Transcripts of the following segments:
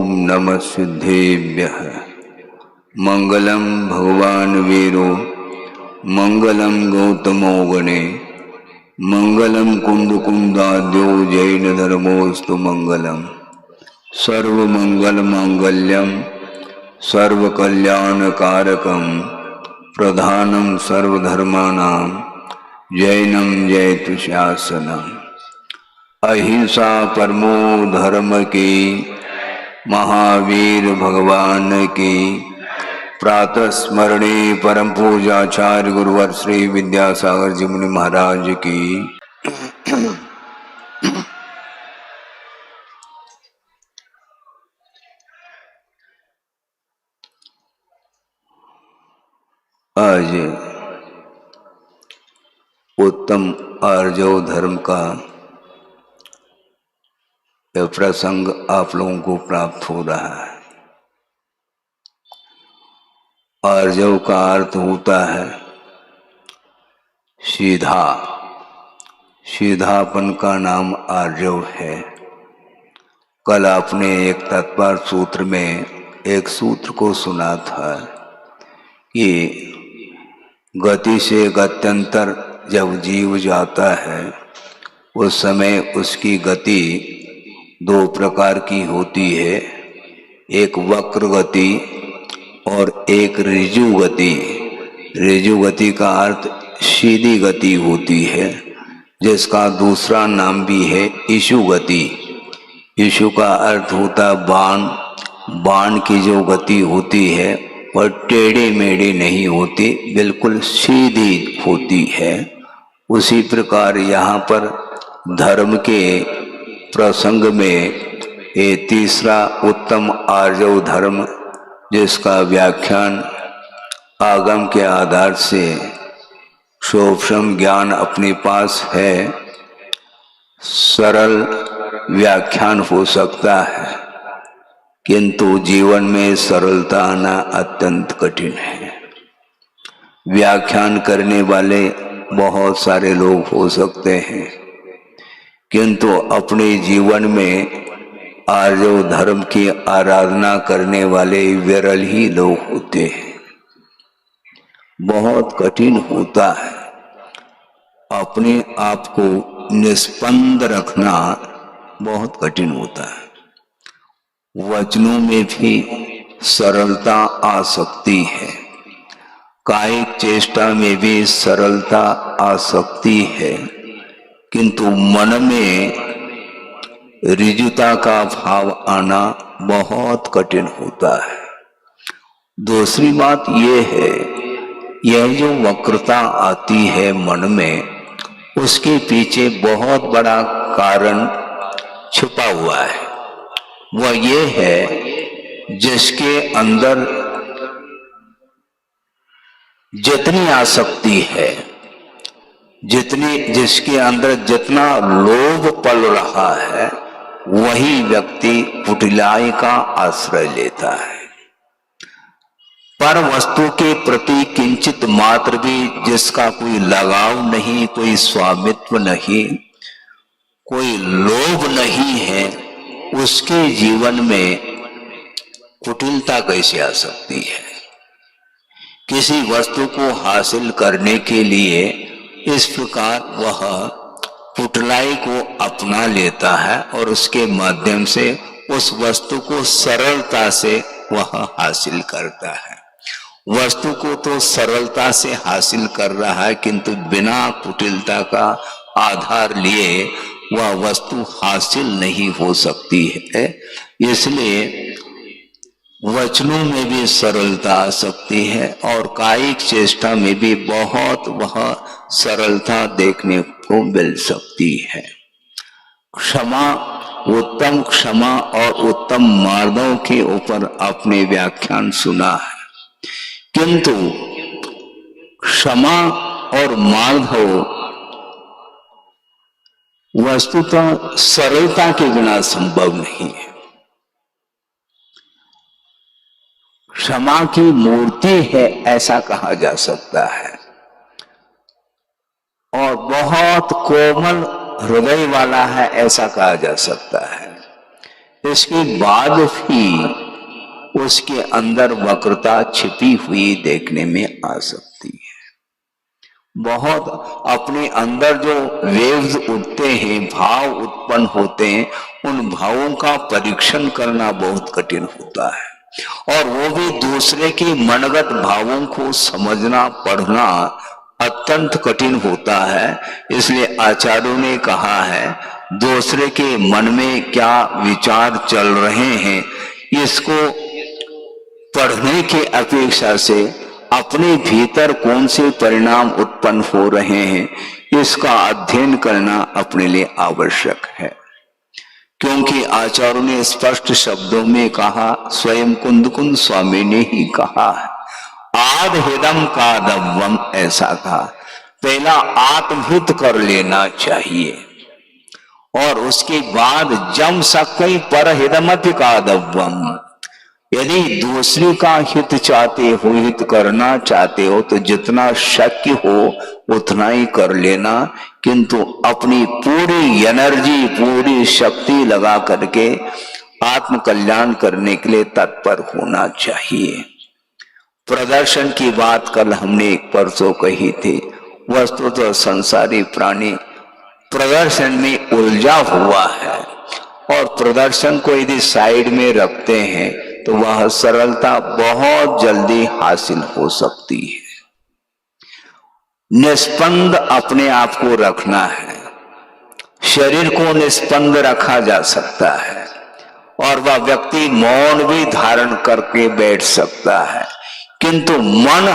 ओम नमः सिद्धेभ्यः। मंगलम भगवान वीरो मंगलम गौतमो गणे मंगलम कुंदकुंदाद्यो जैन धर्मोस्तु मंगलम। सर्वमंगल मांगल्यम सर्वकल्याणकारकम प्रधानम सर्वधर्माणां जैनम जयतु शासनम। अहिंसा परमो धर्म की महावीर भगवान की प्रातः स्मरणे परम पूजाचार्य गुरुवर श्री विद्यासागर जी मुनि महाराज की। आज उत्तम आर्जव धर्म का यह प्रसंग आप लोगों को प्राप्त हो रहा है। आर्जव का अर्थ होता है सीधा, सीधापन का नाम आर्जव है। कल आपने एक तत्पर सूत्र में एक सूत्र को सुना था कि गति से गत्यंतर जब जीव जाता है उस समय उसकी गति दो प्रकार की होती है, एक वक्र गति और एक ऋजु गति। ऋजु गति का अर्थ सीधी गति होती है, जिसका दूसरा नाम भी है ईशु गति। ईशु का अर्थ होता बाण। बाण की जो गति होती है वह टेढ़ी मेढ़ी नहीं होती, बिल्कुल सीधी होती है। उसी प्रकार यहाँ पर धर्म के प्रसंग में ये तीसरा उत्तम आर्जव धर्म, जिसका व्याख्यान आगम के आधार से सूक्ष्म ज्ञान अपने पास है, सरल व्याख्यान हो सकता है, किंतु जीवन में सरलता आना अत्यंत कठिन है। व्याख्यान करने वाले बहुत सारे लोग हो सकते हैं, किंतु अपने जीवन में आर्जव धर्म की आराधना करने वाले विरल ही लोग होते हैं। बहुत कठिन होता है अपने आप को निष्पन्द रखना, बहुत कठिन होता है। वचनों में भी सरलता आ सकती है, कायिक चेष्टा में भी सरलता आ सकती है, किंतु मन में ऋजुता का भाव आना बहुत कठिन होता है। दूसरी बात यह है, यह जो वक्रता आती है मन में, उसके पीछे बहुत बड़ा कारण छुपा हुआ है। वह ये है, जिसके अंदर जितनी आसक्ति है, जिसके अंदर जितना लोभ पल रहा है, वही व्यक्ति कुटिलाई का आश्रय लेता है। पर वस्तु के प्रति किंचित मात्र भी जिसका कोई लगाव नहीं, कोई स्वामित्व नहीं, कोई लोभ नहीं है, उसके जीवन में कुटिलता कैसे आ सकती है? किसी वस्तु को हासिल करने के लिए इस प्रकार वह कुटिलाई को अपना लेता है और उसके माध्यम से उस वस्तु को सरलता से वह हासिल करता है। वस्तु को तो सरलता से हासिल कर रहा है, किंतु बिना कुटिलता का आधार लिए वह वस्तु हासिल नहीं हो सकती है। इसलिए वचनों में भी सरलता आ सकती है और कायिक चेष्टा में भी बहुत वह सरलता देखने को मिल सकती है। क्षमा, उत्तम क्षमा और उत्तम मार्गों के ऊपर आपने व्याख्यान सुना है, किंतु क्षमा और मार्ग वस्तुतः सरलता के बिना संभव नहीं है। क्षमा की मूर्ति है ऐसा कहा जा सकता है, और बहुत कोमल हृदय वाला है ऐसा कहा जा सकता है, इसके बाद भी उसके अंदर वक्रता छिपी हुई देखने में आ सकती है। बहुत अपने अंदर जो वेव्स उठते हैं, भाव उत्पन्न होते हैं, उन भावों का परीक्षण करना बहुत कठिन होता है और वो भी दूसरे के मनगत भावों को समझना, पढ़ना अत्यंत कठिन होता है। इसलिए आचार्यों ने कहा है दूसरे के मन में क्या विचार चल रहे हैं इसको पढ़ने की अपेक्षा से अपने भीतर कौन से परिणाम उत्पन्न हो रहे हैं इसका अध्ययन करना अपने लिए आवश्यक है। क्योंकि आचार्यों ने स्पष्ट शब्दों में कहा, स्वयं कुंदकुंद स्वामी ने ही कहा है, आद हिदम का दव्वम, ऐसा कहा, पहला आत्महित कर लेना चाहिए और उसके बाद जम सकई पर हिदमति का दव्वम, यदि दूसरे का हित चाहते हो, हित करना चाहते हो तो जितना शक्य हो उतना ही कर लेना, किंतु अपनी पूरी एनर्जी, पूरी शक्ति लगा करके आत्म कल्याण करने के लिए तत्पर होना चाहिए। प्रदर्शन की बात कल हमने परसों कही थी। वस्तुतः तो संसारी प्राणी प्रदर्शन में उलझा हुआ है और प्रदर्शन को यदि साइड में रखते हैं तो वह सरलता बहुत जल्दी हासिल हो सकती है। निष्पन्द अपने आप को रखना है, शरीर को निष्पन्द रखा जा सकता है और वह व्यक्ति मौन भी धारण करके बैठ सकता है, किंतु मन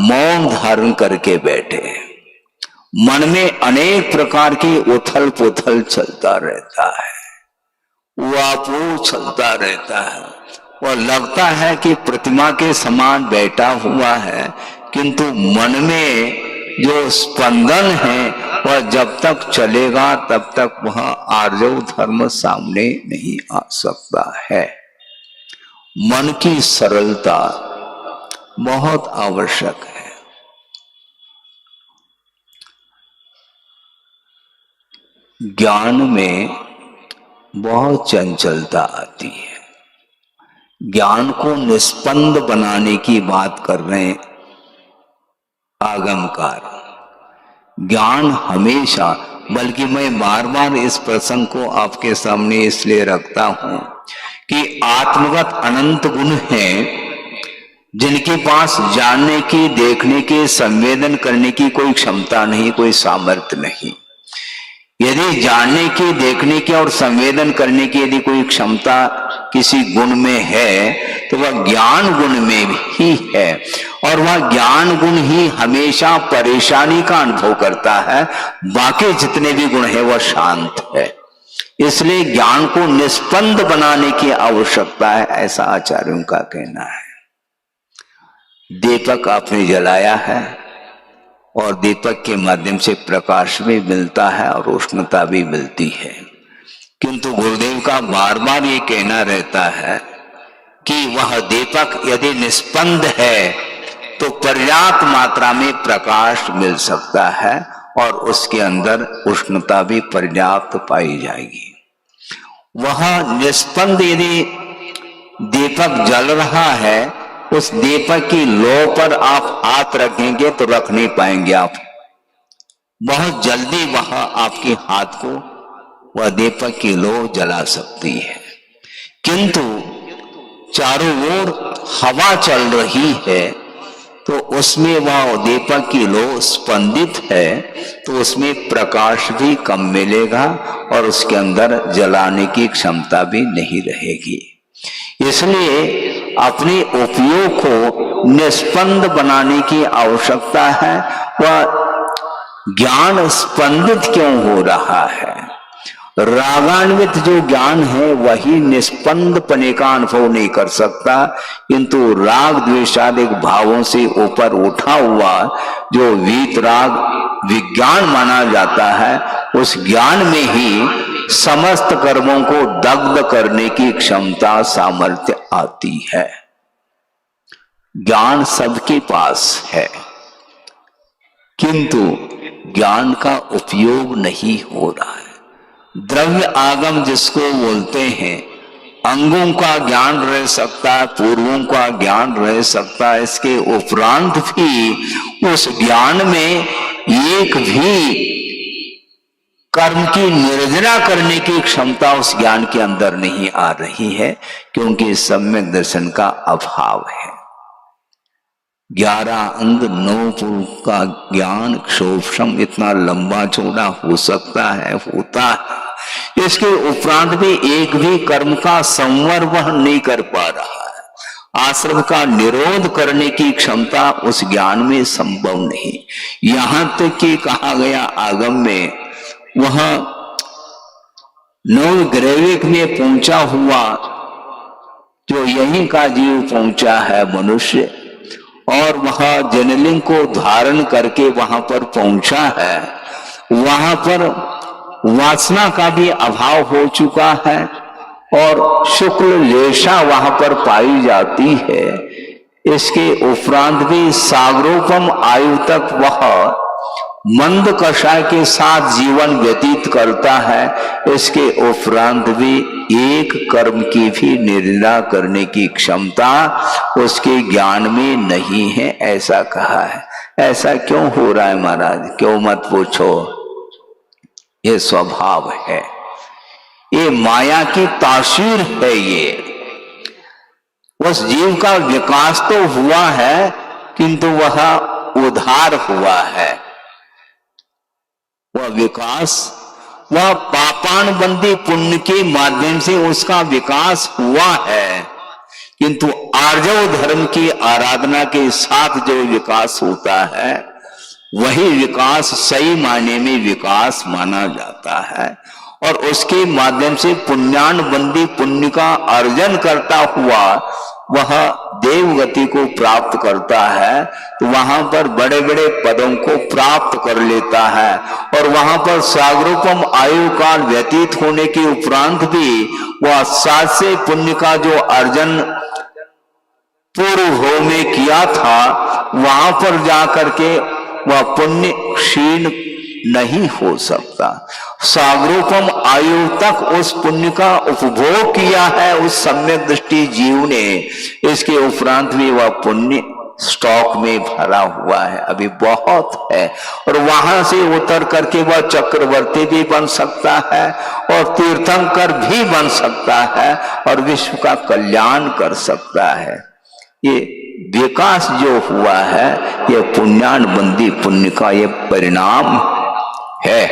मौन धारण करके बैठे, मन में अनेक प्रकार की उथल पुथल चलता रहता है, वापू चलता रहता है और लगता है कि प्रतिमा के समान बैठा हुआ है, किंतु मन में जो स्पंदन है वह जब तक चलेगा तब तक वह आर्जव धर्म सामने नहीं आ सकता है। मन की सरलता बहुत आवश्यक है। ज्ञान में बहुत चंचलता आती है। ज्ञान को निष्पन्द बनाने की बात कर रहे हैं आगमकार। ज्ञान हमेशा, बल्कि मैं बार बार इस प्रसंग को आपके सामने इसलिए रखता हूं कि आत्मगत अनंत गुण हैं जिनके पास जानने की, देखने की, संवेदन करने की कोई क्षमता नहीं, कोई सामर्थ्य नहीं। यदि जानने की, देखने की और संवेदन करने की यदि कोई क्षमता किसी गुण में है तो वह ज्ञान गुण में ही है और वह ज्ञान गुण ही हमेशा परेशानी का अनुभव करता है, बाकी जितने भी गुण है वह शांत है। इसलिए ज्ञान को निष्पन्द बनाने की आवश्यकता है, ऐसा आचार्यों का कहना है। दीपक आपने जलाया है और दीपक के माध्यम से प्रकाश भी मिलता है और उष्णता भी मिलती है, किंतु गुरुदेव का बार बार ये कहना रहता है कि वह दीपक यदि निष्पन्द है तो पर्याप्त मात्रा में प्रकाश मिल सकता है और उसके अंदर उष्णता भी पर्याप्त पाई जाएगी। वह निष्पन्द यदि दीपक जल रहा है, उस दीपक की लौ पर आप हाथ रखेंगे तो रख नहीं पाएंगे आप, बहुत जल्दी वह आपके हाथ को वह दीपक की लौ जला सकती है। किंतु चारों ओर हवा चल रही है तो उसमें वह दीपक की लौ स्पंदित है तो उसमें प्रकाश भी कम मिलेगा और उसके अंदर जलाने की क्षमता भी नहीं रहेगी। इसलिए अपने उपयोग को निष्पन्द बनाने की आवश्यकता है। वह ज्ञान स्पंदित क्यों हो रहा है? रागान्वित जो ज्ञान है वही निष्पन्द पने का अनुभव नहीं कर सकता, किंतु राग द्वेषादिक भावों से ऊपर उठा हुआ जो वीतराग विज्ञान माना जाता है, उस ज्ञान में ही समस्त कर्मों को दग्ध करने की क्षमता, सामर्थ्य आती है। ज्ञान सबके पास है, किंतु ज्ञान का उपयोग नहीं हो रहा है। द्रव्य आगम जिसको बोलते हैं, अंगों का ज्ञान रह सकता है, पूर्वों का ज्ञान रह सकता है, इसके उपरांत भी उस ज्ञान में एक भी कर्म की निर्जना करने की क्षमता उस ज्ञान के अंदर नहीं आ रही है, क्योंकि सम्यक दर्शन का अभाव है। 11 अंग 9 पूर्व का ज्ञान क्षोभम इतना लंबा चौड़ा हो सकता है, होता है, इसके उपरांत भी एक भी कर्म का संवर वह नहीं कर पा रहा है। आश्रम का निरोध करने की क्षमता उस ज्ञान में संभव नहीं। यहां तक कि कहा गया आगम में, वह नवग्रहिक में पहुंचा हुआ जो यहीं का जीव पहुंचा है मनुष्य, और वह जनलिंग को धारण करके वहां पर पहुंचा है, वहां पर वासना का भी अभाव हो चुका है और शुक्ल लेशा वहां पर पाई जाती है। इसके उपरांत भी सागरोपम आयु तक वह मंद कषाय के साथ जीवन व्यतीत करता है। इसके उपरांत भी एक कर्म की भी निर्णय करने की क्षमता उसके ज्ञान में नहीं है, ऐसा कहा है। ऐसा क्यों हो रहा है महाराज? क्यों मत पूछो, ये स्वभाव है, ये माया की तासीर है। ये उस जीव का विकास तो हुआ है, किंतु वह उधार हुआ है। वह विकास, वह पापानुबंधी पुण्य के माध्यम से उसका विकास हुआ है, किंतु आर्जव धर्म की आराधना के साथ जो विकास होता है, वही विकास सही मायने में विकास माना जाता है। और उसके माध्यम से पुण्यानुबंधी पुण्य का अर्जन करता हुआ वह देवगति को प्राप्त करता है, तो वहां पर बड़े बड़े पदों को प्राप्त कर लेता है। और वहां पर सागरोपम आयु काल व्यतीत होने के उपरांत भी वह सात से पुण्य का जो अर्जन पूर्व हो में किया था, वहां पर जाकर के वह पुण्य क्षीण नहीं हो सकता। सागरोपम आयु तक उस पुण्य का उपभोग किया है उस सम्यक दृष्टि जीव ने। इसके उपरांत भी वह पुण्य स्टॉक में भरा हुआ है, अभी बहुत है। और वहां से उतर करके वह चक्रवर्ती भी बन सकता है और तीर्थंकर भी बन सकता है और विश्व का कल्याण कर सकता है। ये विकास जो हुआ है, ये पुण्यानुबंधी पुण्य का ये परिणाम है।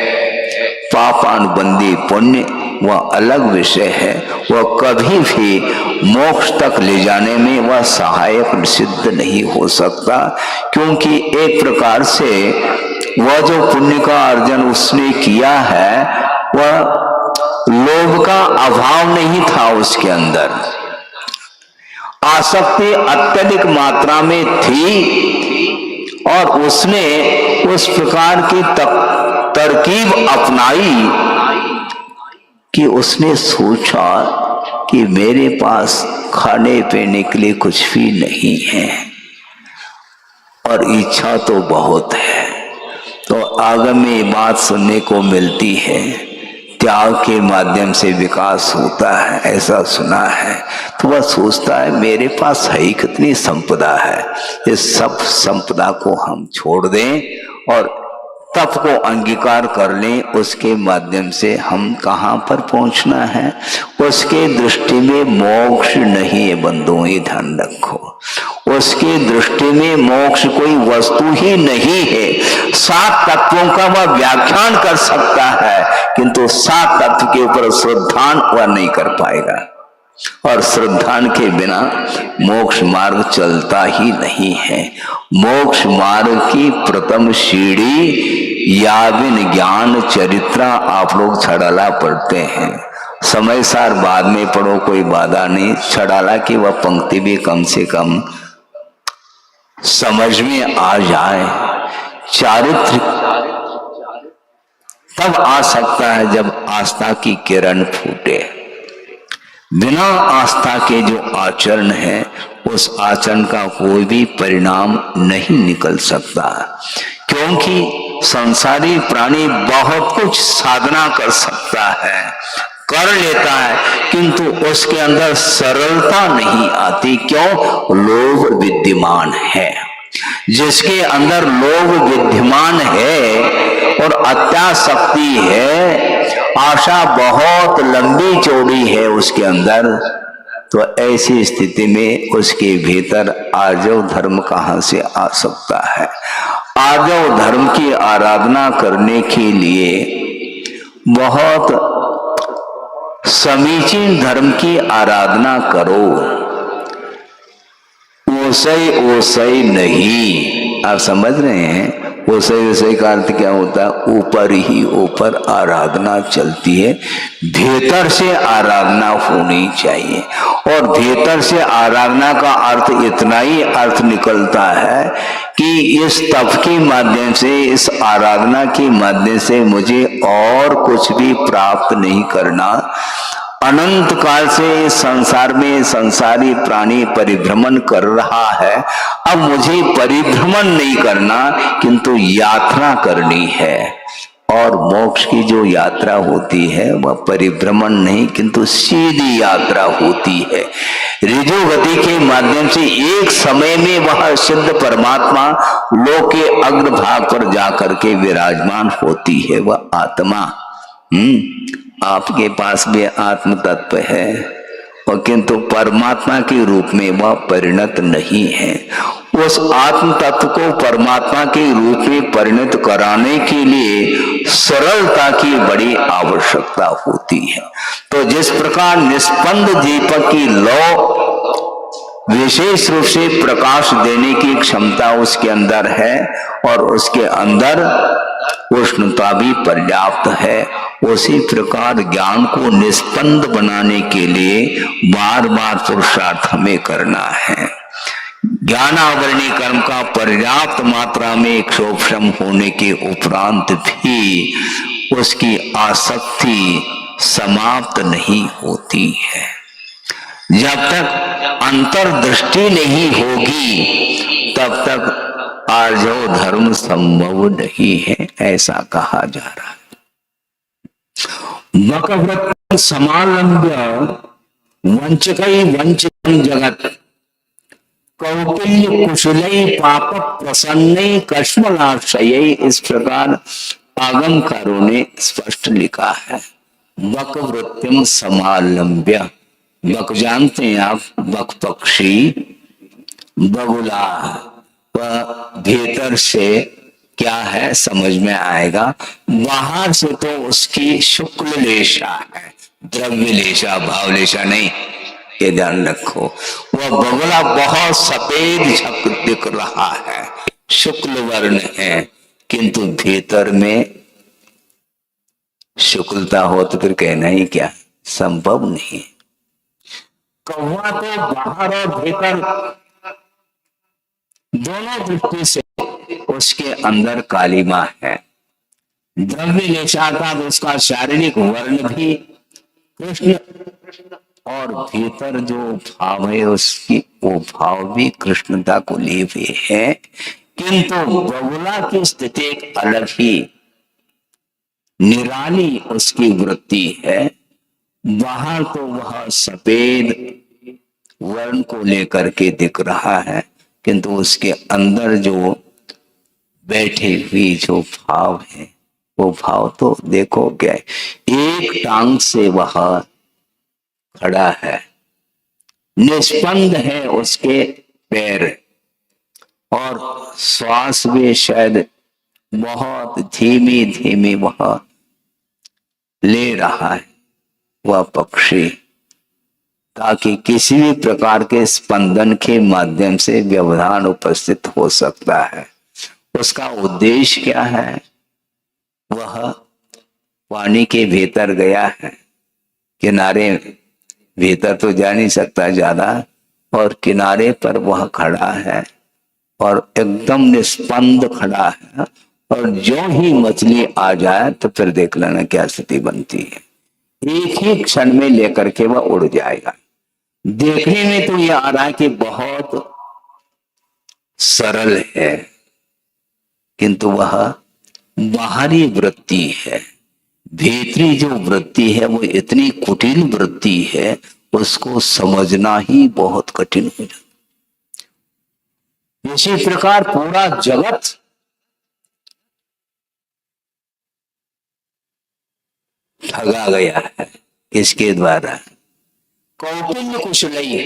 पापानुबंधी पुण्य वह अलग विषय है, वह कभी भी मोक्ष तक ले जाने में वह सहायक सिद्ध नहीं हो सकता, क्योंकि एक प्रकार से वह जो पुण्य का अर्जन उसने किया है, वह लोभ का अभाव नहीं था उसके अंदर, आसक्ति अत्यधिक मात्रा में थी और उसने उस प्रकार की तरकीब अपनाई कि उसने सोचा कि मेरे पास खाने पीने के लिए कुछ भी नहीं है और इच्छा तो बहुत है। तो आगम में बात सुनने को मिलती है, त्याग के माध्यम से विकास होता है, ऐसा सुना है। तो वह सोचता है मेरे पास है कितनी संपदा है, इस सब संपदा को हम छोड़ दें और तप को अंगीकार कर लें, उसके माध्यम से हम कहाँ पर पहुंचना है। उसके दृष्टि में मोक्ष नहीं है बंधुओं, ये ध्यान रखो। उसकी दृष्टि में मोक्ष कोई वस्तु ही नहीं है। 7 तत्वों का वह व्याख्यान कर सकता है, किंतु 7 तत्व के ऊपर श्रद्धान वह नहीं कर पाएगा और श्रद्धान के बिना मोक्ष मार्ग चलता ही नहीं है। मोक्ष मार्ग की प्रथम सीढ़ी याविन ज्ञान चरित्रा आप लोग छड़ाला पढ़ते हैं, समय सार बाद में पढ़ो, कोई बाधा नहीं। छड़ाला की वह पंक्ति भी कम से कम समझ में आ जाए। चारित्र तब आ सकता है जब आस्था की किरण फूटे। बिना आस्था के जो आचरण है, उस आचरण का कोई भी परिणाम नहीं निकल सकता, क्योंकि संसारी प्राणी बहुत कुछ साधना कर सकता है, कर लेता है, किंतु उसके अंदर सरलता नहीं आती। क्यों? लोभ विद्यमान है। जिसके अंदर लोभ विद्यमान है और अत्यासक्ति है, आशा बहुत लंबी चौड़ी है उसके अंदर, तो ऐसी स्थिति में उसके भीतर आर्जव धर्म कहां से आ सकता है? आर्जव धर्म की आराधना करने के लिए बहुत समीचीन धर्म की आराधना करो, ओसई ओसई नहीं। आप समझ रहे हैं? ओसई ओसई का अर्थ क्या होता है? ऊपर ही ऊपर आराधना चलती है, भीतर से आराधना होनी चाहिए। और भीतर से आराधना का अर्थ इतना ही अर्थ निकलता है कि इस तप के माध्यम से, इस आराधना के माध्यम से मुझे और कुछ भी प्राप्त नहीं करना। अनंत काल से संसार में संसारी प्राणी परिभ्रमण कर रहा है, अब मुझे परिभ्रमण नहीं करना किंतु यात्रा करनी है। और मोक्ष की जो यात्रा होती है वह परिभ्रमण नहीं किंतु सीधी यात्रा होती है। ऋजु गति के माध्यम से एक समय में वह सिद्ध परमात्मा लोक के अग्रभाग पर जाकर के विराजमान होती है, वह आत्मा। आपके पास भी आत्म तत्व है और किंतु परमात्मा के रूप में वह परिणत नहीं है। उस आत्म तत्व को परमात्मा के रूप में परिणत कराने के लिए सरलता की बड़ी आवश्यकता होती है। तो जिस प्रकार निष्पन्द दीपक की लौ विशेष रूप से प्रकाश देने की क्षमता उसके अंदर है और उसके अंदर उष्णता भी पर्याप्त है, उसी प्रकार ज्ञान को निष्पन्द बनाने के लिए बार बार पुरुषार्थ हमें करना है। ज्ञानावरणी कर्म का पर्याप्त मात्रा में क्षोभम होने के उपरांत भी उसकी आसक्ति समाप्त नहीं होती है। जब तक अंतर्दृष्टि नहीं होगी तब तक आर्जव धर्म संभव नहीं है, ऐसा कहा जा रहा है। वकव्रत समालंब्य वंचकई वंचितम जगत कौटिल्य कुशलई पाप प्रसन्न कश्मलाशय, इस प्रकार आगमकारों ने स्पष्ट लिखा है। वकवृत्तिम समालंब्य, बक जानते हैं आप, बक पक्षी, बगुला, वह भीतर से क्या है समझ में आएगा, बाहर से तो उसकी शुक्ल लेशा है, द्रव्य लेशा, भाव लेशा नहीं, ये ध्यान रखो। वह बगुला बहुत सफेद झक दिख रहा है, शुक्ल वर्ण है, किंतु भीतर में शुक्लता हो तो फिर कहना ही क्या, संभव नहीं। कौवा तो बाहर और भीतर दोनों दृष्टि से उसके अंदर कालिमा है। द्रव्य लेशा का तो उसका शारीरिक वर्ण भी कृष्ण, और भीतर जो भाव है उसकी, वो भाव भी कृष्णता को लिए हुए है। किंतु बगुला की स्थिति एक अलग ही निराली उसकी वृत्ति है। बाहर तो वह सफेद वर्ण को लेकर के दिख रहा है, किंतु उसके अंदर जो बैठे हुई जो भाव है, वो भाव तो देखो क्या, एक टांग से वह खड़ा है, निष्पन्द है उसके पैर, और श्वास भी शायद बहुत धीमी धीमी वह ले रहा है, वह पक्षी, ताकि किसी भी प्रकार के स्पंदन के माध्यम से व्यवधान उपस्थित हो सकता है। उसका उद्देश्य क्या है? वह पानी के भीतर गया है, किनारे भीतर तो जा नहीं सकता ज्यादा, और किनारे पर वह खड़ा है और एकदम निष्पन्द खड़ा है, और जो ही मछली आ जाए तो फिर देख लेना क्या स्थिति बनती है। एक ही क्षण में लेकर के वह उड़ जाएगा। देखने में तो यह आ रहा है कि बहुत सरल है, किंतु वह बाहरी वृत्ति है, भीतरी जो वृत्ति है वो इतनी कुटिल वृत्ति है, उसको समझना ही बहुत कठिन हो जाता। इसी प्रकार पूरा जगत ठगा गया है इसके द्वारा। कौटिल्य कुशलई,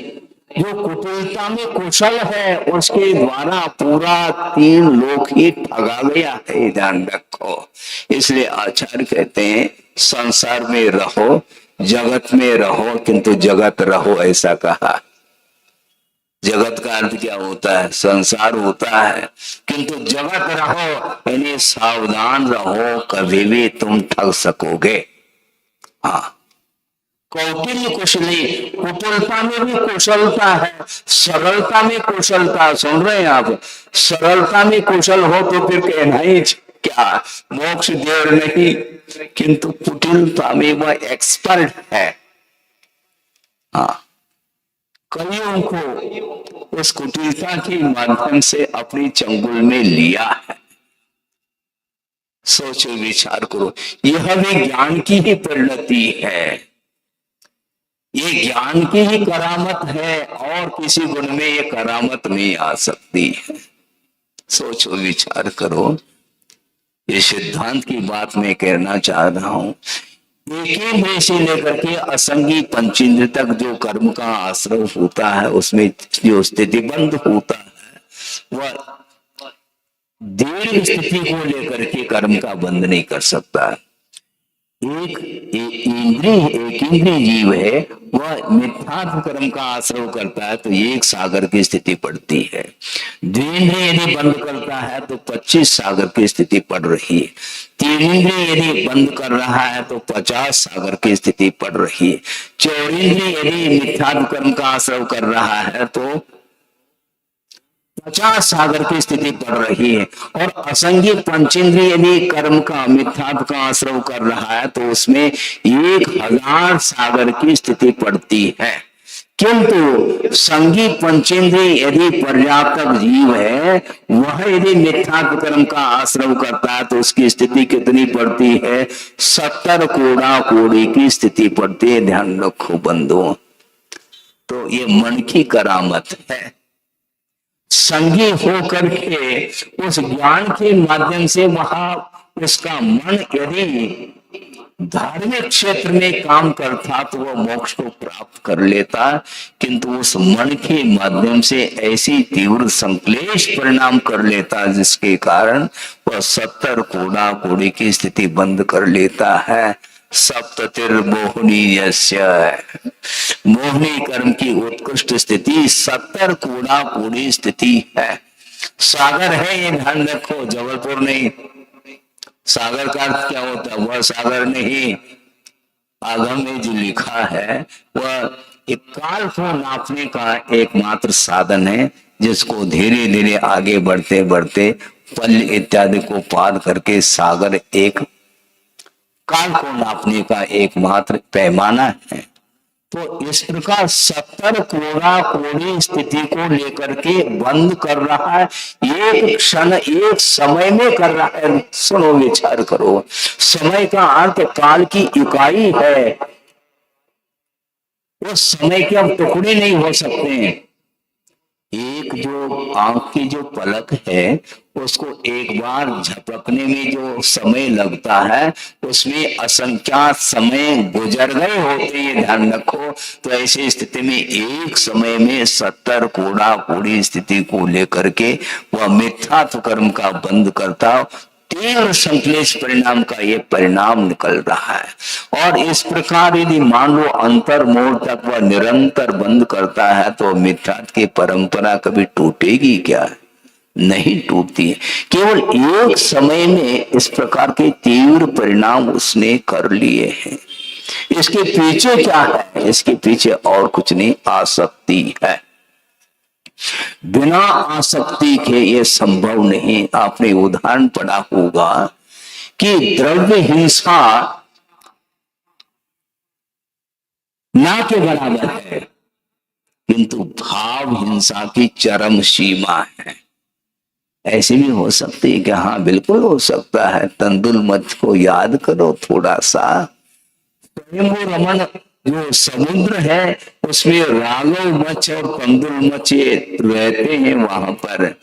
जो कुटिलता में कुशल है उसके द्वारा पूरा तीन लोक ही ठगा गया है, ध्यान रखो। इसलिए आचार्य कहते हैं संसार में रहो, जगत में रहो, किंतु जगत रहो, ऐसा कहा। जगत का अर्थ क्या होता है? संसार होता है, किंतु जगत रहो यानी सावधान रहो, कभी भी तुम ठग सकोगे। हाँ, कौटिल्य कुशली, कुटिलता में भी कुशलता है, सरलता में कुशलता। सुन रहे हैं आप? सरलता में कुशल हो तो फिर कहना ही क्या, मोक्ष देर नहीं, किंतु कुटिलता में वह एक्सपर्ट है। हाँ, कईयों को उस कुटिलता के माध्यम से अपनी चंगुल में लिया है। सोचो, विचार करो, यह भी ज्ञान की ही परिणति है, ये ज्ञान की ही करामत है, और किसी गुण में ये करामत नहीं आ सकती है। सोचो, विचार करो। ये सिद्धांत की बात मैं कहना चाह रहा हूं। एक ही में से लेकर के असंगी पंचेंद्र तक जो कर्म का आश्रय होता है, उसमें जो स्थिति बंद होता है, वह दीर्घ स्थिति को लेकर के कर्म का बंध नहीं कर सकता। एक इंद्रिय जीव है, वह मिथ्यात्व कर्म का आश्रय करता है तो एक सागर की स्थिति पड़ती है। द्विंद्रिय यदि बंद करता है तो 25 सागर की स्थिति पड़ रही है। तीन इंद्रिय यदि बंद कर रहा है तो 50 सागर की स्थिति पड़ रही है। चौरिंद्रिय यदि मिथ्यात्व कर्म का आश्रय कर रहा है तो 50 सागर की स्थिति पड़ रही है। और असंगी पंचेंद्रिय यदि कर्म का मिथ्यात्व का आश्रय कर रहा है तो उसमें 1000 सागर की स्थिति पड़ती है। किंतु संगी पंचेंद्रिय यदि पर्याप्त जीव है, वह यदि मिथ्यात्व कर्म का आश्रय करता है तो उसकी स्थिति कितनी पड़ती है? 70 कोड़ा कोड़ी की स्थिति पड़ती है। ध्यान रखो बंधुओं, तो ये मन की करामत है। संगी होकर के उस ज्ञान के माध्यम से वहां उसका मन यदि धार्मिक क्षेत्र में काम करता तो वह मोक्ष को प्राप्त कर लेता, किंतु उस मन के माध्यम से ऐसी तीव्र संक्लेश परिणाम कर लेता जिसके कारण वह 70 कोड़ा कोड़ी की स्थिति बंद कर लेता है। सप्ततिर्मोहनी यस्य, मोहनी कर्म की उत्कृष्ट स्थिति 70 कोड़ा कोड़ी स्थिति है। सागर है, ये ध्यान रखो, जबलपुर नहीं। सागर का अर्थ क्या होता है? वह सागर नहीं, आगम में जो लिखा है वह एक काल को नापने का एकमात्र साधन है, जिसको धीरे धीरे आगे बढ़ते बढ़ते पल इत्यादि को पार करके सागर एक काल को नापने का एकमात्र पैमाना है। तो इस प्रकार 70 कोड़ा कोड़ी स्थिति को लेकर के बंद कर रहा है, एक क्षण एक समय में कर रहा है। सुनो, विचार करो, समय का अर्थ काल की इकाई है। उस समय के अब टुकड़े नहीं हो सकते हैं। एक जो आंख की जो पलक है उसको एक बार झपकने में जो समय लगता है उसमें असंख्यात समय गुजर गए होते हैं, ध्यान रखो। तो ऐसी स्थिति में एक समय में 70 कोड़ा कोड़ी स्थिति को लेकर के वह मिथ्यात्व कर्म का बंद करता, तीव्र संक्लेश परिणाम का ये परिणाम निकल रहा है। और इस प्रकार यदि मान लो अंतर मोड़ तक वह निरंतर बंद करता है तो मिथ्यात्व की परंपरा कभी टूटेगी क्या? नहीं टूटती है। केवल एक समय में इस प्रकार के तीव्र परिणाम उसने कर लिए हैं। इसके पीछे क्या है? इसके पीछे और कुछ नहीं, आसक्ति है। बिना आसक्ति के ये संभव नहीं। आपने उदाहरण पढ़ा होगा कि द्रव्य हिंसा ना के बराबर है, किंतु भाव हिंसा की चरम सीमा है। ऐसे भी हो सकती है कि हाँ बिल्कुल हो सकता है। तंदुल मच्छ को याद करो थोड़ा सा। स्वयंभू रमन जो समुद्र है उसमें राघव मच्छ और कंदुल मच्छ ये रहते हैं वहां पर।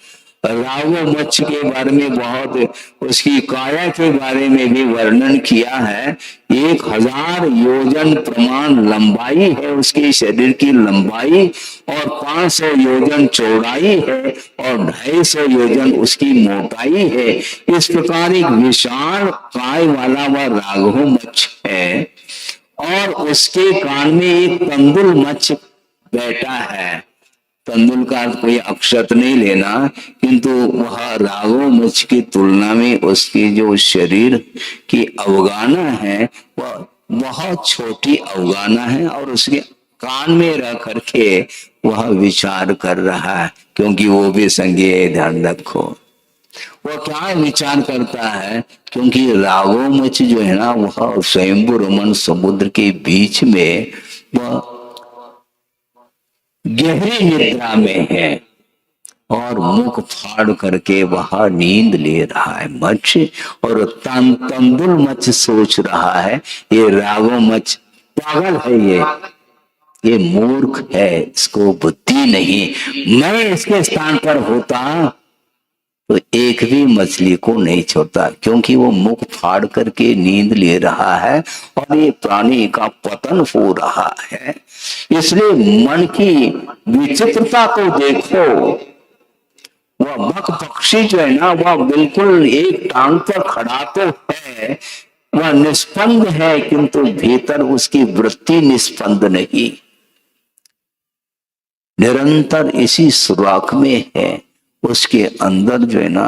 राघव मच्छ के बारे में बहुत, उसकी काया के बारे में भी वर्णन किया है। 1000 योजन प्रमाण लंबाई है उसके शरीर की लंबाई, और 500 योजन चौड़ाई है, और 250 योजन उसकी मोटाई है। इस प्रकार एक विशाल काय वाला वह राघव मच्छ है, और उसके कान में एक तंदुल मच्छ बैठा है। तंदुल का कोई अक्षत नहीं लेना, किंतु वह राघव मच्छ की तुलना में उसकी जो शरीर की अवगाना है वह बहुत छोटी अवगाना है, और उसके कान में रह करके वह विचार कर रहा है। क्योंकि वो भी संज्ञेय, ध्यान रखो वह क्या विचार करता है। क्योंकि राघव मच्छ जो है ना वह स्वयंभू रमन समुद्र के बीच में वह गहरी निद्रा में है, और मुख फाड़ करके वह नींद ले रहा है मच्छ। और तंदुल मच्छ सोच रहा है ये राघव मच्छ पागल है, ये मूर्ख है, इसको बुद्धि नहीं। मैं इसके स्थान पर होता तो एक भी मछली को नहीं छोड़ता, क्योंकि वो मुख फाड़ करके नींद ले रहा है और ये प्राणी का पतन हो रहा है। इसलिए मन की विचित्रता को देखो। वह बक पक्षी जो है ना वह बिल्कुल एक टांग पर खड़ा तो है, वह निष्पन्द है, किंतु भीतर उसकी वृत्ति निष्पन्द नहीं, निरंतर इसी सुराख में है। उसके अंदर जो है ना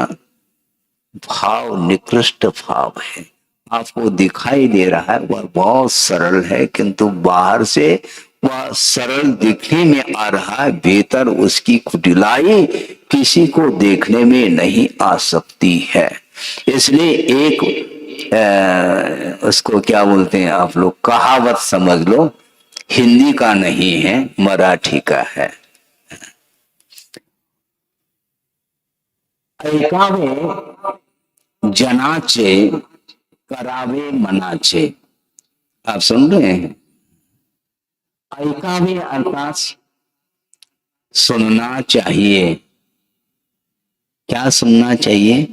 भाव निकृष्ट भाव है, आपको दिखाई दे रहा है वह बहुत सरल है, किंतु बाहर से वह सरल दिखने में आ रहा है, भीतर उसकी कुटिलाई किसी को देखने में नहीं आ सकती है। इसलिए एक उसको क्या बोलते हैं आप लोग, कहावत समझ लो, हिंदी का नहीं है मराठी का है। ऐकावे जनाचे करावे मनाचे, आप सुन रहे हैं। ऐकावे अर्थात सुनना चाहिए। क्या सुनना चाहिए?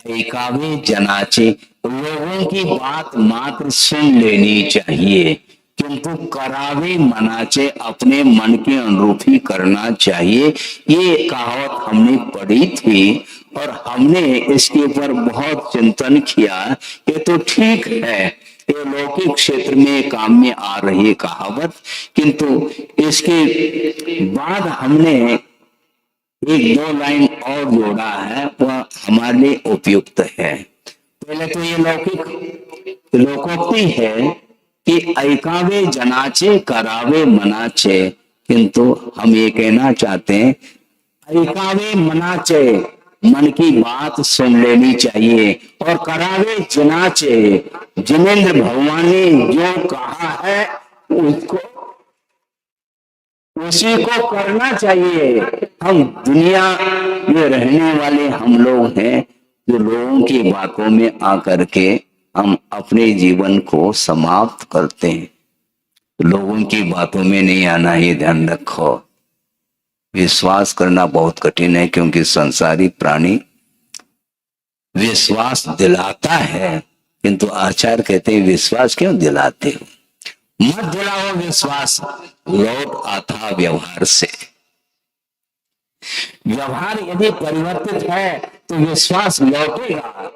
ऐकावे जनाचे, लोगों की बात मात्र सुन लेनी चाहिए, किंतु करावे मनाचे, अपने मन के अनुरूप ही करना चाहिए। ये कहावत हमने पढ़ी थी और हमने इसके ऊपर बहुत चिंतन किया। ये तो ठीक है, ये लौकिक क्षेत्र में काम में आ रही कहावत, किंतु इसके बाद हमने एक दो लाइन और जोड़ा है, वह हमारे लिए उपयुक्त है। पहले तो ये लौकिक लोकोक्ति है कि ऐकावे जनाचे करावे मनाचे, किंतु हम ये कहना चाहते हैं ऐकावे मनाचे, मन की बात सुन लेनी चाहिए, और करावे जनाचे, जिनेन्द्र भगवान ने जो कहा है उसको उसी को करना चाहिए। हम दुनिया में रहने वाले हम लोग हैं जो लोगों की बातों में आकर के हम अपने जीवन को समाप्त करते हैं। लोगों की बातों में नहीं आना, ये ध्यान रखो। विश्वास करना बहुत कठिन है, क्योंकि संसारी प्राणी विश्वास दिलाता है, किंतु आचार्य कहते हैं विश्वास क्यों दिलाते हो, मत दिलाओ विश्वास, लौट आता व्यवहार से। व्यवहार यदि परिवर्तित है तो विश्वास लौटेगा।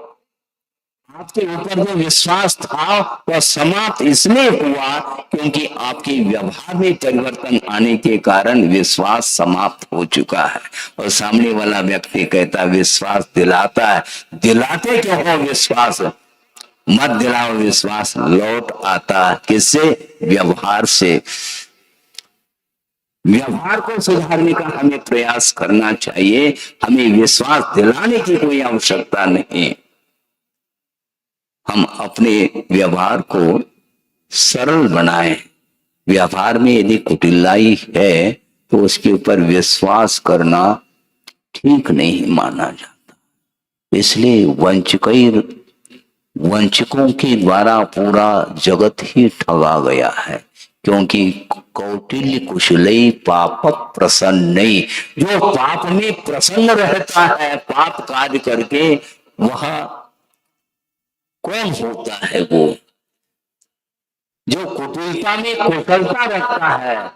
आपके ऊपर जो विश्वास था वह समाप्त इसलिए हुआ क्योंकि आपके व्यवहार में परिवर्तन आने के कारण विश्वास समाप्त हो चुका है। और सामने वाला व्यक्ति कहता विश्वास दिलाता है, दिलाते क्यों हो विश्वास? मत दिलाओ विश्वास, लौट आता किससे? व्यवहार से। व्यवहार को सुधारने का हमें प्रयास करना चाहिए, हमें विश्वास दिलाने की कोई आवश्यकता नहीं। हम अपने व्यवहार को सरल बनाएं। व्यवहार में यदि कुटिलाई है तो उसके ऊपर विश्वास करना ठीक नहीं माना जाता। इसलिए वंचकों के द्वारा पूरा जगत ही ठगा गया है। क्योंकि कौटिल्य कुशलई पाप प्रसन्न, जो पाप में प्रसन्न रहता है पाप कार्य करके, वह कौन होता है? वो जो कुटिलता में कुशलता रखता है,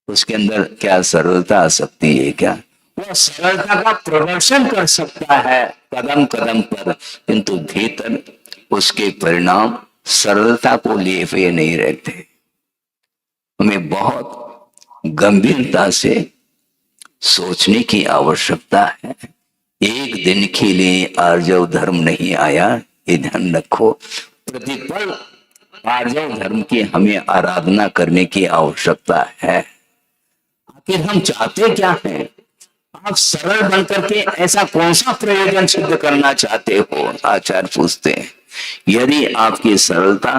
उसके अंदर क्या सरलता आ सकती है? क्या वह सरलता का प्रदर्शन कर सकता है कदम कदम पर, किंतु भीतर उसके परिणाम सरलता को लिए हुए नहीं रहते। हमें बहुत गंभीरता से सोचने की आवश्यकता है। एक दिन के लिए आर्जव धर्म नहीं आया, ये ध्यान रखो। प्रतिपल आर्जव धर्म की हमें आराधना करने की आवश्यकता है। आखिर हम चाहते क्या हैं? आप सरल बनकर के ऐसा कौन सा प्रयोजन सिद्ध करना चाहते हो? आचार्य पूछते हैं। यदि आपकी सरलता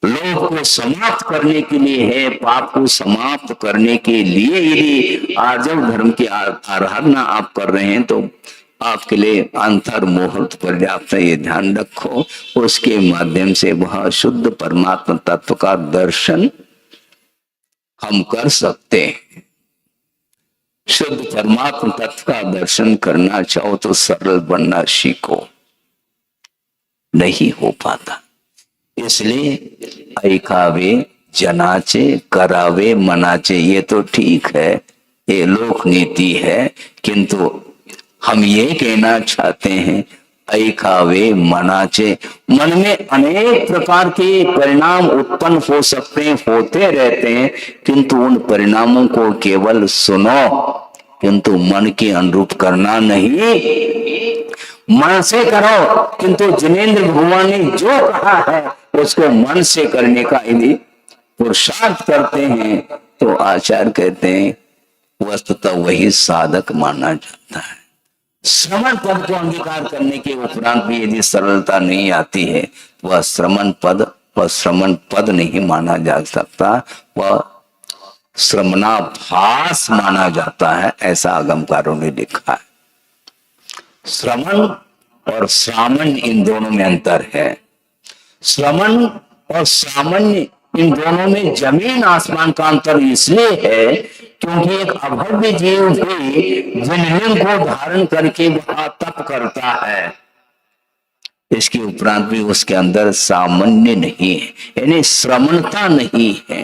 लोभ को समाप्त करने के लिए है, पाप को समाप्त करने के लिए यदि आर्जव धर्म की आराधना आप कर रहे हैं, तो आपके लिए अंतर मुहूर्त पर्याप्त है, ये ध्यान रखो। उसके माध्यम से वह शुद्ध परमात्मा तत्व का दर्शन हम कर सकते हैं। शुद्ध परमात्मा तत्व का दर्शन करना चाहो तो सरल बनना सीखो, नहीं हो पाता। इसलिए ऐकावे जनाचे करावे मनाचे, ये तो ठीक है, ये लोक नीति है, किंतु हम ये कहना चाहते हैं ऐकावे मनाचे। मन में अनेक प्रकार के परिणाम उत्पन्न हो सकते हैं, होते रहते हैं, किंतु उन परिणामों को केवल सुनो, किंतु मन के अनुरूप करना नहीं। मन से करो, किंतु जिनेंद्र भगवान ने जो कहा है उसको मन से करने का यदि पुरुषार्थ करते हैं तो आचार्य कहते हैं वस्तुतः वही साधक माना जाता है। श्रमण पद को अंगीकार करने के उपरांत भी यदि सरलता नहीं आती है, वह श्रमण पद नहीं माना जा सकता, वह श्रमणाभास माना जाता है, ऐसा आगमकारों ने लिखा है। श्रमण और सामान्य इन दोनों में अंतर है। श्रमण और सामान्य इन दोनों में जमीन आसमान का अंतर इसलिए है क्योंकि एक अभव्य जीव भी जनलिंग को धारण करके वह तप करता है, इसके उपरांत भी उसके अंदर सामान्य नहीं है, यानी श्रमणता नहीं है।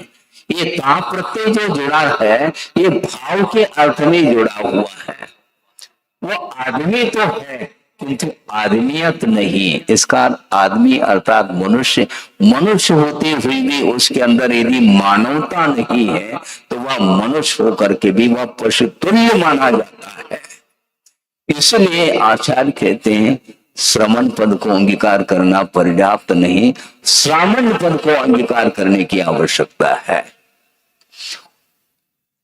ये ताप प्रत्यय जो जुड़ा है ये भाव के अर्थ में जुड़ा हुआ है। वो आदमी तो है किंतु आदमियत नहीं। इसका आदमी अर्थात मनुष्य होते हुए भी उसके अंदर यदि मानवता नहीं है तो वह मनुष्य होकर के भी वह पशु तुल्य माना जाता है। इसलिए आचार्य कहते हैं श्रमण पद को अंगीकार करना पर्याप्त नहीं, सामान्य पद को अंगीकार करने की आवश्यकता है।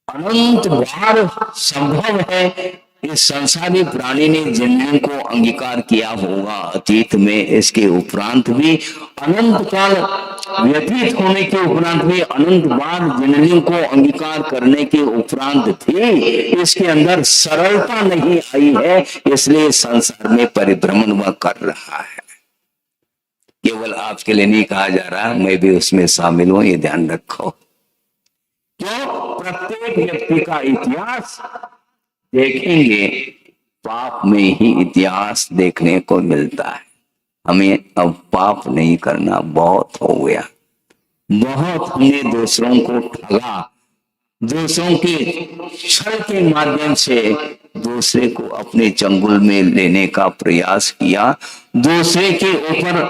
अनंत बार संभव है इस संसारी प्राणी ने जनलिंग को अंगीकार किया होगा अतीत में, इसके उपरांत भी अनंत काल व्यतीत होने के उपरांत भी अनंत बार जनलिंग को अंगीकार करने के उपरांत भी इसके अंदर सरलता नहीं आई है, इसलिए संसार में परिभ्रमण वह कर रहा है। केवल आपके लिए नहीं कहा जा रहा, मैं भी उसमें शामिल हूं, ये ध्यान रखो। क्यों? प्रत्येक व्यक्ति का इतिहास देखेंगे, पाप में ही इतिहास देखने को मिलता है। हमें अब पाप नहीं करना, बहुत हो गया, बहुत हमने दूसरों को ठगा, दूसरों के छल के माध्यम से दूसरे को अपने चंगुल में लेने का प्रयास किया, दूसरे के ऊपर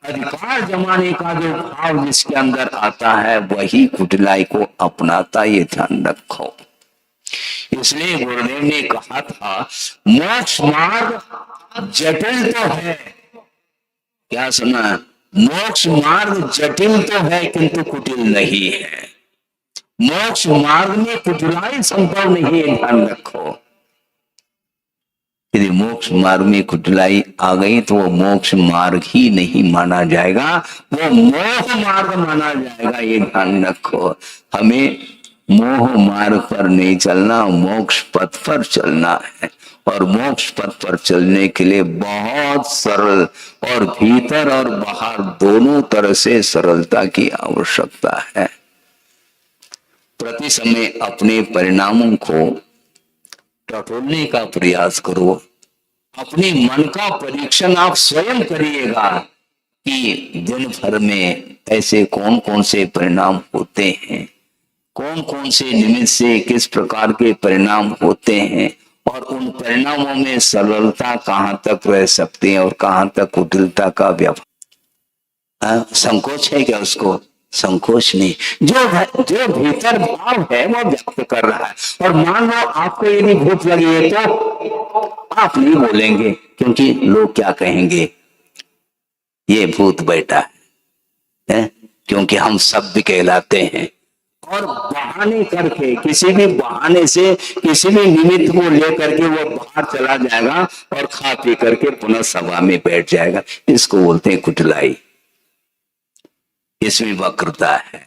अधिकार जमाने का जो भाव जिसके अंदर आता है वही कुटिलाई को अपनाता, ये ध्यान रखो। इसलिए गुरुदेव ने कहा था मोक्ष मार्ग जटिल तो है, क्या सुना? मोक्ष मार्ग जटिल तो है किंतु कुटिल नहीं है। मोक्ष मार्ग में कुटिलाई संभव नहीं है, ध्यान रखो। यदि मोक्ष मार्ग में कुटिलाई आ गई तो वो मोक्ष मार्ग ही नहीं माना जाएगा, वो मोह मार्ग माना जाएगा, ये ध्यान रखो। हमें मोह मार्ग पर नहीं चलना, मोक्ष पथ पर चलना है। और मोक्ष पथ पर चलने के लिए बहुत सरल और भीतर और बाहर दोनों तरह से सरलता की आवश्यकता है। प्रति समय अपने परिणामों को टटोलने का प्रयास करो। अपने मन का परीक्षण आप स्वयं करिएगा कि दिन भर में ऐसे कौन कौन से परिणाम होते हैं, कौन कौन से निमित्त से किस प्रकार के परिणाम होते हैं, और उन परिणामों में सरलता कहाँ तक रह सकती है और कहाँ तक कुटिलता का व्यवहार। संकोच है क्या? उसको संकोच नहीं, जो भीतर भाव है वो व्यक्त कर रहा है। और मान लो आपको यदि भूख लगी है तो आप नहीं बोलेंगे, क्योंकि लोग क्या कहेंगे, ये भूत बैठा है, क्योंकि हम सब भी कहलाते हैं। और बहाने करके, किसी भी बहाने से, किसी भी निमित्त को लेकर के वो बाहर चला जाएगा और खा पी करके पुनः सभा में बैठ जाएगा। इसको बोलते हैं कुटिलाई। इसमें वक्रता है।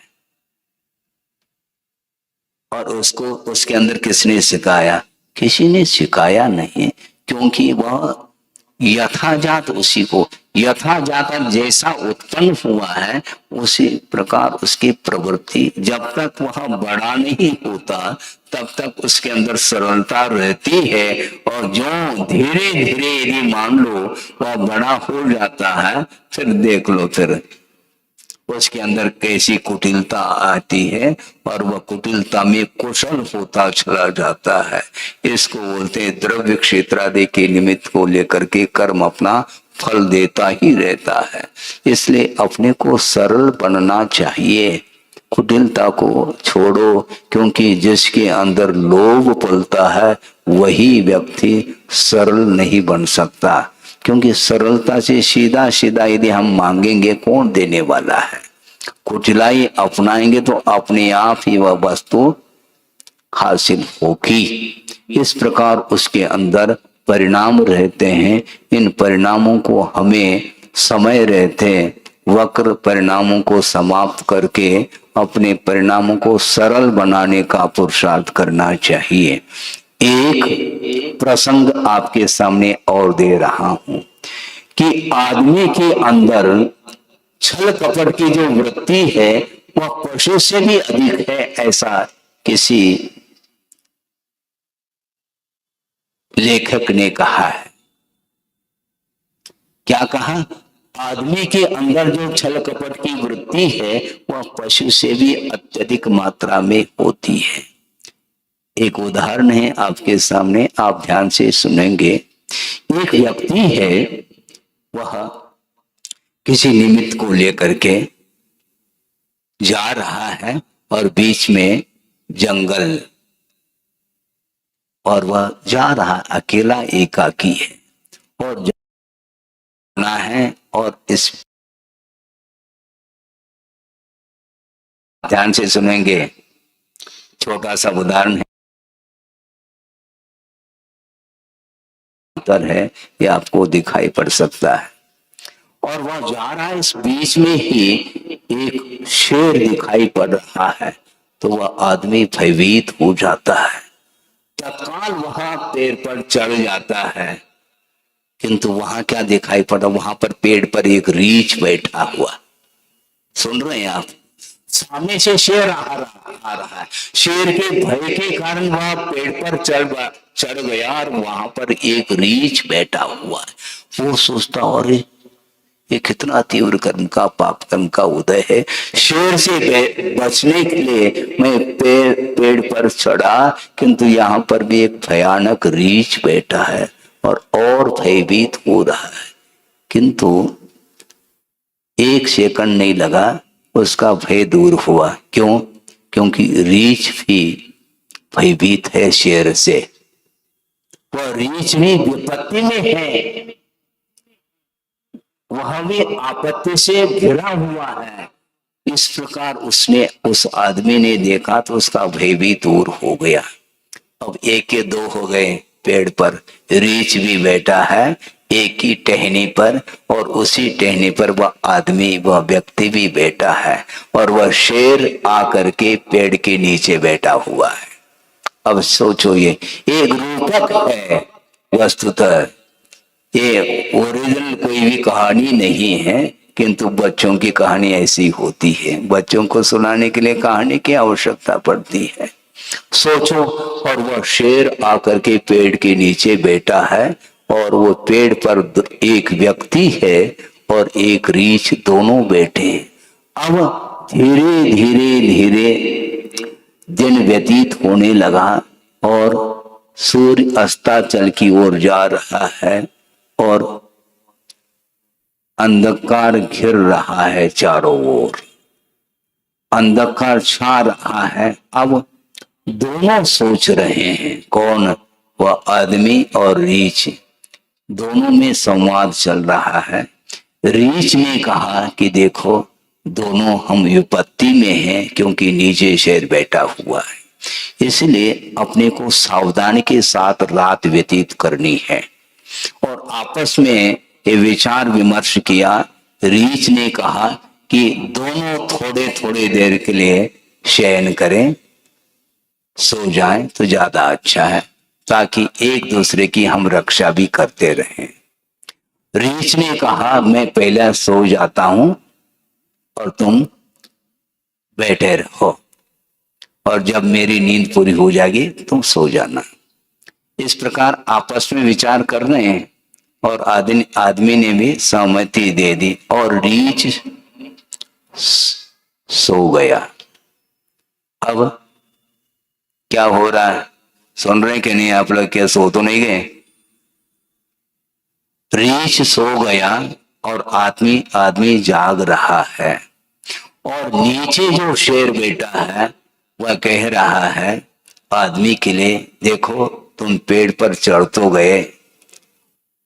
और उसको उसके अंदर किसने सिखाया? किसी ने सिखाया नहीं, क्योंकि वह यथाजात, उसी को यथाजात जैसा उत्पन्न हुआ है उसी प्रकार उसकी प्रवृत्ति, जब तक वह बड़ा नहीं होता तब तक उसके अंदर सरलता रहती है। और जो धीरे धीरे यदि मान लो वह बड़ा हो जाता है, फिर देख लो फिर उसके अंदर कैसी कुटिलता आती है, और वह कुटिलता में कुशल होता चला जाता है। इसको बोलते हैं द्रव्य क्षेत्रादि के निमित्त को लेकर के कर्म अपना फल देता ही रहता है। इसलिए अपने को सरल बनना चाहिए, कुटिलता को छोड़ो, क्योंकि जिसके अंदर लोभ पलता है वही व्यक्ति सरल नहीं बन सकता। क्योंकि सरलता से सीधा सीधा यदि हम मांगेंगे, कौन देने वाला है? कुटिलाई अपनाएंगे तो अपने आप ही वह वस्तु हासिल होगी। इस प्रकार उसके अंदर परिणाम रहते हैं। इन परिणामों को हमें समय रहते वक्र परिणामों को समाप्त करके अपने परिणामों को सरल बनाने का पुरुषार्थ करना चाहिए। एक प्रसंग आपके सामने और दे रहा हूं कि आदमी के अंदर छल कपट की जो वृत्ति है वह पशु से भी अधिक है, ऐसा किसी लेखक ने कहा है। क्या कहा? आदमी के अंदर जो छल कपट की वृत्ति है वह पशु से भी अत्यधिक मात्रा में होती है। एक उदाहरण है आपके सामने, आप ध्यान से सुनेंगे। एक व्यक्ति है, वह किसी निमित्त को लेकर के जा रहा है और बीच में जंगल, और वह जा रहा अकेला एकाकी है और जाना है। और इस ध्यान से सुनेंगे, छोटा सा उदाहरण है, ये आपको दिखाई पड़ सकता है। और वह जा रहा है, इस बीच में ही एक शेर दिखाई पड़ रहा है, तो वह आदमी भयभीत हो जाता है, तत्काल वहां पेड़ पर चढ़ जाता है। किंतु वहां क्या दिखाई पड़ा? वहां पर पेड़ पर एक रीछ बैठा हुआ। सुन रहे हैं आप? सामने से शेर आ रहा है। शेर के भय के कारण वह पेड़ पर चढ़ गया और वहां पर एक रीछ बैठा हुआ है। वो सोचता, और ये कितना तीव्र कर्म का, पाप कर्म का उदय है। शेर से बचने के लिए मैं पेड़ पर चढ़ा, किंतु यहाँ पर भी एक भयानक रीछ बैठा है और भयभीत हो रहा है। किंतु एक सेकंड नहीं लगा, उसका भय दूर हुआ। क्यों? क्योंकि रीछ भी भयभीत है शेर से। वह रीछ भी विपत्ति में है, वह भी आपत्ति से घिरा हुआ है। इस प्रकार उस आदमी ने देखा तो उसका भय भी दूर हो गया। अब एक के दो हो गए, पेड़ पर रीछ भी बैठा है एक ही टहनी पर, और उसी टहनी पर वह आदमी, वह व्यक्ति भी बैठा है, और वह शेर आकर के पेड़ के नीचे बैठा हुआ है। अब सोचो, ये एक रूपक है, वस्तुतः ये ओरिजिनल कोई भी कहानी नहीं है, किंतु बच्चों की कहानी ऐसी होती है। बच्चों को सुनाने के लिए कहानी की आवश्यकता पड़ती है। सोचो, और वह शेर आकर के पेड़ के नीचे बैठा है, और वो पेड़ पर एक व्यक्ति है और एक रीछ, दोनों बैठे। अब धीरे धीरे धीरे दिन व्यतीत होने लगा और सूर्य अस्ताचल की ओर जा रहा है और अंधकार घिर रहा है, चारों ओर अंधकार छा रहा है। अब दोनों सोच रहे हैं, कौन? वह आदमी और रीछ, दोनों में संवाद चल रहा है। रीछ ने कहा कि देखो, दोनों हम विपत्ति में हैं, क्योंकि नीचे शेर बैठा हुआ है, इसलिए अपने को सावधानी के साथ रात व्यतीत करनी है। और आपस में ये विचार विमर्श किया। रीछ ने कहा कि दोनों थोड़े थोड़े देर के लिए शयन करें, सो जाएं तो ज्यादा अच्छा है, ताकि एक दूसरे की हम रक्षा भी करते रहें। रीछ ने कहा मैं पहले सो जाता हूं और तुम बैठे रहो, और जब मेरी नींद पूरी हो जाएगी तुम सो जाना। इस प्रकार आपस में विचार कर रहे हैं, और आदमी ने भी सहमति दे दी, और रीछ सो गया। अब क्या हो रहा है, सुन रहे हैं कि नहीं आप लोग? क्या सो तो नहीं गए? रीछ सो गया और आदमी जाग रहा है, और नीचे जो शेर बैठा है वह कह रहा है आदमी के लिए, देखो तुम पेड़ पर चढ़ तो गए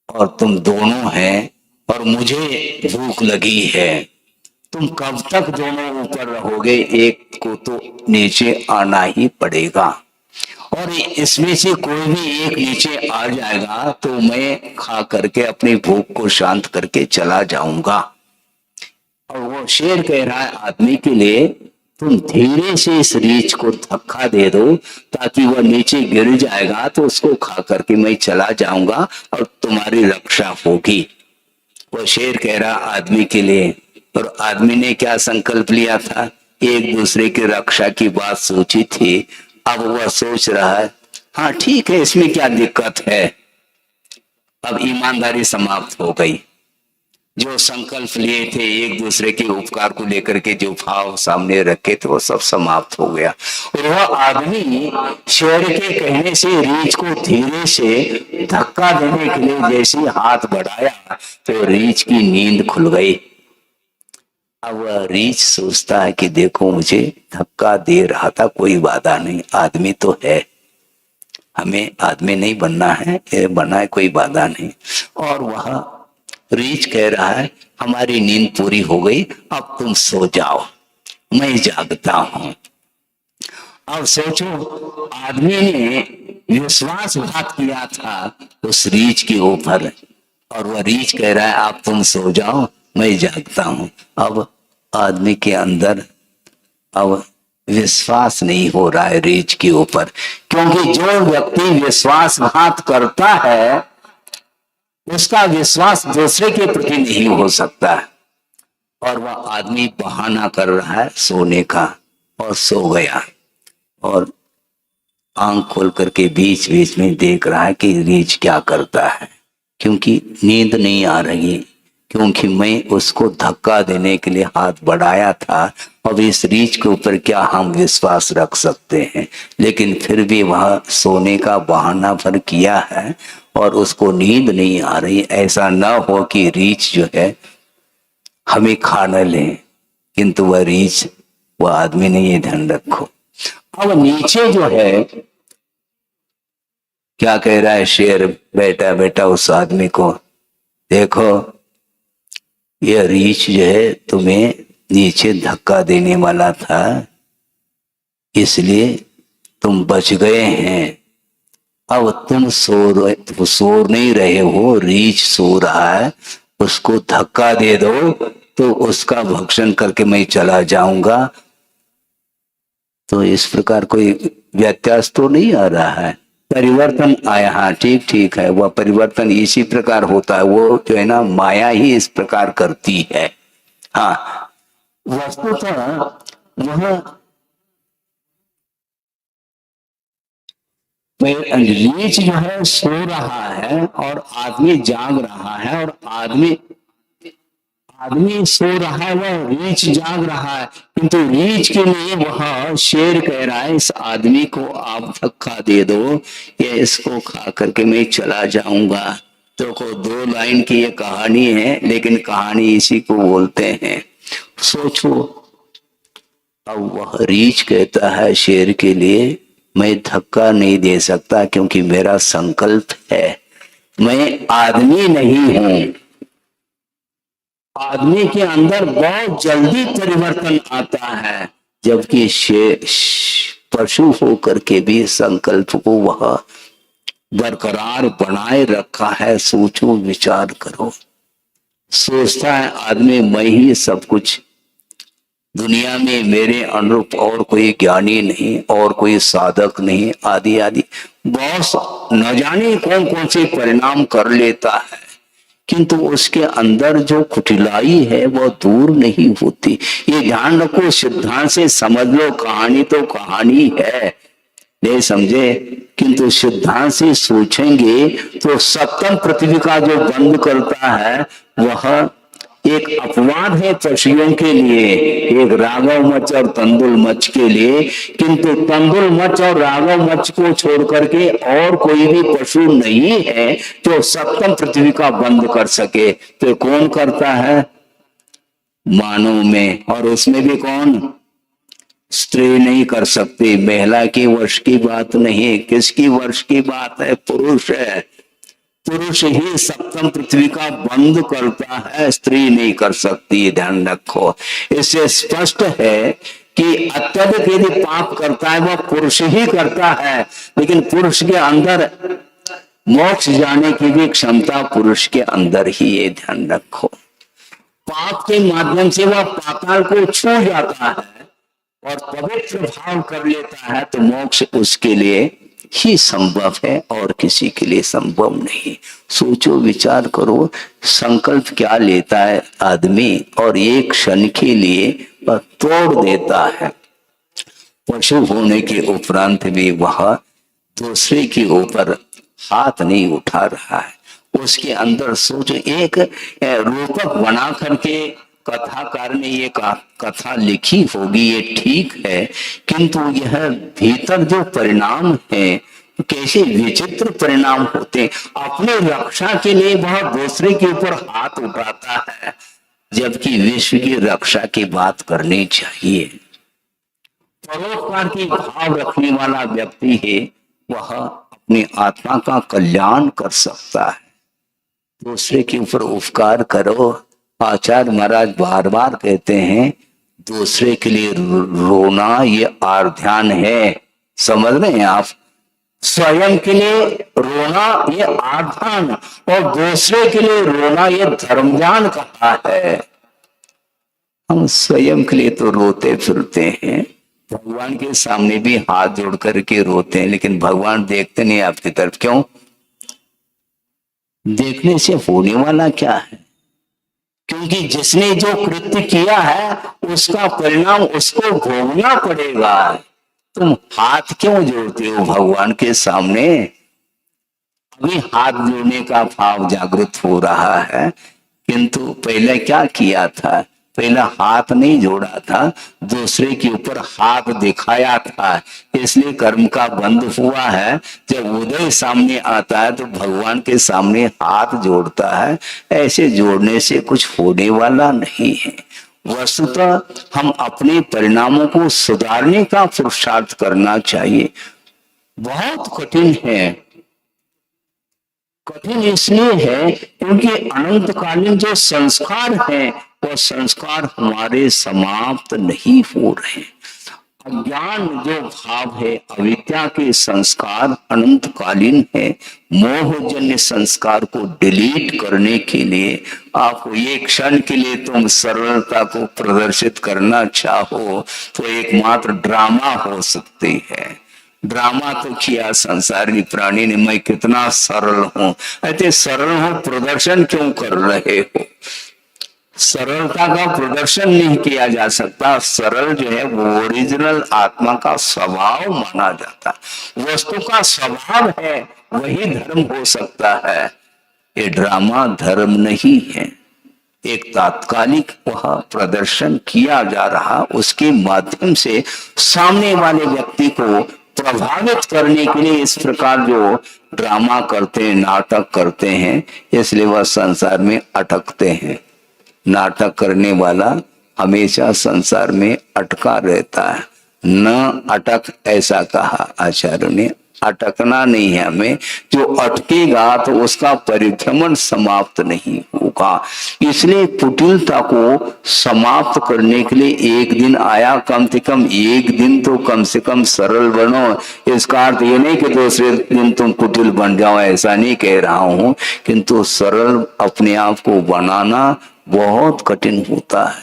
और तुम दोनों हैं, और मुझे भूख लगी है, तुम कब तक दोनों ऊपर रहोगे? एक को तो नीचे आना ही पड़ेगा, और इसमें से कोई भी एक नीचे आ जाएगा तो मैं खा करके अपनी भूख को शांत करके चला जाऊंगा। और वो शेर कह रहा है आदमी के लिए, तुम धीरे से इस रीछ को धक्का दे दो, ताकि वह नीचे गिर जाएगा तो उसको खा करके मैं चला जाऊंगा और तुम्हारी रक्षा होगी। वो शेर कह रहा आदमी के लिए, और आदमी ने क्या संकल्प लिया था? एक दूसरे की रक्षा की बात सोची थी। अब वह सोच रहा है, हाँ ठीक है, इसमें क्या दिक्कत है? अब ईमानदारी समाप्त हो गई। जो संकल्प लिए थे एक दूसरे के उपकार को लेकर के, जो भाव सामने रखे थे, वो सब समाप्त हो गया। और वह आदमी शेर के कहने से रीछ को धीरे से धक्का देने के लिए जैसे हाथ बढ़ाया तो रीछ की नींद खुल गई। अब वह रीछ सोचता है कि देखो, मुझे धक्का दे रहा था, कोई बाधा नहीं, आदमी तो है, हमें आदमी नहीं बनना है, ये बना है, कोई बाधा नहीं। और वह रीछ कह रहा है हमारी नींद पूरी हो गई, अब तुम सो जाओ, मैं जागता हूं। अब सोचो, आदमी ने विश्वासघात किया था उस रीछ के ऊपर, और वह रीछ कह रहा है आप तुम सो जाओ, मैं जागता हूं। अब आदमी के अंदर अब विश्वास नहीं हो रहा है रीछ के ऊपर, क्योंकि जो व्यक्ति विश्वासघात करता है उसका विश्वास दूसरे के प्रति नहीं हो सकता है। और वह आदमी बहाना कर रहा है सोने का, और सो गया, और आंख खोल करके बीच बीच में देख रहा है कि रीछ क्या करता है, क्योंकि नींद नहीं आ रही, क्योंकि मैं उसको धक्का देने के लिए हाथ बढ़ाया था। अब इस रीछ के ऊपर क्या हम विश्वास रख सकते हैं? लेकिन फिर भी वह सोने का बहाना भर किया है और उसको नींद नहीं आ रही। ऐसा न हो कि रीछ जो है हमें खा न ले, किंतु वह रीछ, वह आदमी ने ये ध्यान रखो। अब नीचे जो है क्या कह रहा है शेर बैठा बैठा उस आदमी को, देखो यह रीछ जो है तुम्हें नीचे धक्का देने वाला था, इसलिए तुम बच गए हैं, अब तुम सो नहीं रहे हो, रीछ सो रहा है, उसको धक्का दे दो तो उसका भक्षण करके मैं चला जाऊंगा। तो इस प्रकार कोई व्यत्यास तो नहीं आ रहा है, परिवर्तन आया। हाँ ठीक ठीक है, वह परिवर्तन इसी प्रकार होता है, वो जो है ना माया ही इस प्रकार करती है। हाँ, वस्तुतः वह रीछ जो है सो रहा है और आदमी जाग रहा है, और आदमी आदमी सो रहा है, वह रीछ जाग रहा है, किंतु रीछ के लिए वह शेर कह रहा है इस आदमी को आप धक्का दे दो, ये इसको खा करके मैं चला जाऊंगा। तो को दो लाइन की ये कहानी है, लेकिन कहानी इसी को बोलते हैं। सोचो, अब वह रीछ कहता है शेर के लिए मैं धक्का नहीं दे सकता क्योंकि मेरा संकल्प है, मैं आदमी नहीं हूं। आदमी के अंदर बहुत जल्दी परिवर्तन आता है, जबकि पशु होकर के भी संकल्प को वह बरकरार बनाए रखा है। सोचो, विचार करो। सोचता है आदमी मैं ही सब कुछ, दुनिया में मेरे अनुरूप और कोई ज्ञानी नहीं, और कोई साधक नहीं, आदि आदि बहुत न जाने कौन कौन से परिणाम कर लेता है, किंतु उसके अंदर जो कुटिलाई है वह दूर नहीं होती। ये ध्यान रखो, सिद्धांत से समझ लो, कहानी तो कहानी है, नहीं समझे, किंतु सिद्धांत से सोचेंगे तो सप्तम पृथ्वी का जो बंद करता है वह एक अपवाद है पशुओं के लिए, एक राघव मच और तंदुल मच के लिए, किंतु तंदुल मच और राघव मच को छोड़ करके और कोई भी पशु नहीं है जो सप्तम पृथ्वी का बंद कर सके। तो कौन करता है? मानव में, और उसमें भी कौन? स्त्री नहीं कर सकती। महिला की वश की बात नहीं, किसकी वश की बात है? पुरुष है। पुरुष ही सप्तम पृथ्वी का बंद करता है, स्त्री नहीं कर सकती, ध्यान रखो। इससे स्पष्ट है कि अत्यधिक यदि पाप करता है वह पुरुष ही करता है, लेकिन पुरुष के अंदर मोक्ष जाने की भी क्षमता पुरुष के अंदर ही है, ध्यान रखो। पाप के माध्यम से वह पाताल को छू जाता है और पवित्र भाव कर लेता है, तो मोक्ष उसके लिए ही संभव है और किसी के लिए संभव नहीं। सोचो, विचार करो, संकल्प क्या लेता है आदमी, और एक क्षण के लिए वह तोड़ देता है। पशु होने के उपरांत भी वह दूसरे के ऊपर हाथ नहीं उठा रहा है। उसके अंदर सोचो, एक रूपक बना करके कथाकार ने ये कथा लिखी होगी, ये ठीक है, किंतु यह भीतर जो परिणाम है कैसे विचित्र परिणाम होते हैं। अपने रक्षा के लिए वह दूसरे के ऊपर हाथ उठाता है, जबकि विश्व की रक्षा की बात करनी चाहिए। परोपकार की भाव रखने वाला व्यक्ति है, वह अपनी आत्मा का कल्याण कर सकता है। दूसरे के ऊपर उपकार करो। आचार्य महाराज बार बार कहते हैं, दूसरे के लिए रोना ये आर्ध्यान है। समझ रहे हैं आप? स्वयं के लिए रोना ये आर्ध्यान, और दूसरे के लिए रोना ये धर्मज्ञान कहा है। हम स्वयं के लिए तो रोते फिरते हैं, भगवान के सामने भी हाथ जोड़ करके रोते हैं, लेकिन भगवान देखते नहीं आपकी तरफ। क्यों? देखने से होने वाला क्या है? क्योंकि जिसने जो कृत्य किया है उसका परिणाम उसको भोगना पड़ेगा। तुम हाथ क्यों जोड़ते हो भगवान के सामने? अभी हाथ जोड़ने का भाव जागृत हो रहा है, किंतु पहले क्या किया था? पहला हाथ नहीं जोड़ा था, दूसरे के ऊपर हाथ दिखाया था, इसलिए कर्म का बंध हुआ है। जब उदय सामने आता है तो भगवान के सामने हाथ जोड़ता है। ऐसे जोड़ने से कुछ होने वाला नहीं है। वस्तुतः हम अपने परिणामों को सुधारने का पुरुषार्थ करना चाहिए। बहुत कठिन है। कठिन इसलिए है क्योंकि अनंतकालीन जो संस्कार है वह संस्कार हमारे समाप्त नहीं हो रहे। अज्ञान जो भाव है, अविद्या के संस्कार अनंतकालीन है। मोहजन्य संस्कार को डिलीट करने के लिए आपको एक क्षण के लिए तुम सरलता को प्रदर्शित करना चाहो तो एकमात्र ड्रामा हो सकती है। ड्रामा तो किया संसारी प्राणी ने, मैं कितना सरल हूं। अरे सरल हो, प्रदर्शन क्यों कर रहे हो? सरलता का प्रदर्शन नहीं किया जा सकता। सरल जो है वो ओरिजिनल आत्मा का स्वभाव माना जाता है। वस्तु का स्वभाव है, वही धर्म हो सकता है। ये ड्रामा धर्म नहीं है। एक तात्कालिक वह प्रदर्शन किया जा रहा, उसके माध्यम से सामने वाले व्यक्ति को प्रभावित करने के लिए इस प्रकार जो ड्रामा करते हैं, नाटक करते हैं, इसलिए वह संसार में अटकते हैं। नाटक करने वाला हमेशा संसार में अटका रहता है। न अटक, ऐसा कहा आचार्य ने। अटकना नहीं है हमें। जो अटकेगा तो उसका परिभ्रमण समाप्त नहीं होगा। इसलिए कुटिलता को समाप्त करने के लिए एक दिन आया। कम से कम एक दिन तो कम से कम सरल बनो। इसका अर्थ ये नहीं कि दूसरे दिन तुम कुटिल बन जाओ, ऐसा नहीं कह रहा हूं, किंतु सरल अपने आप को बनाना बहुत कठिन होता है।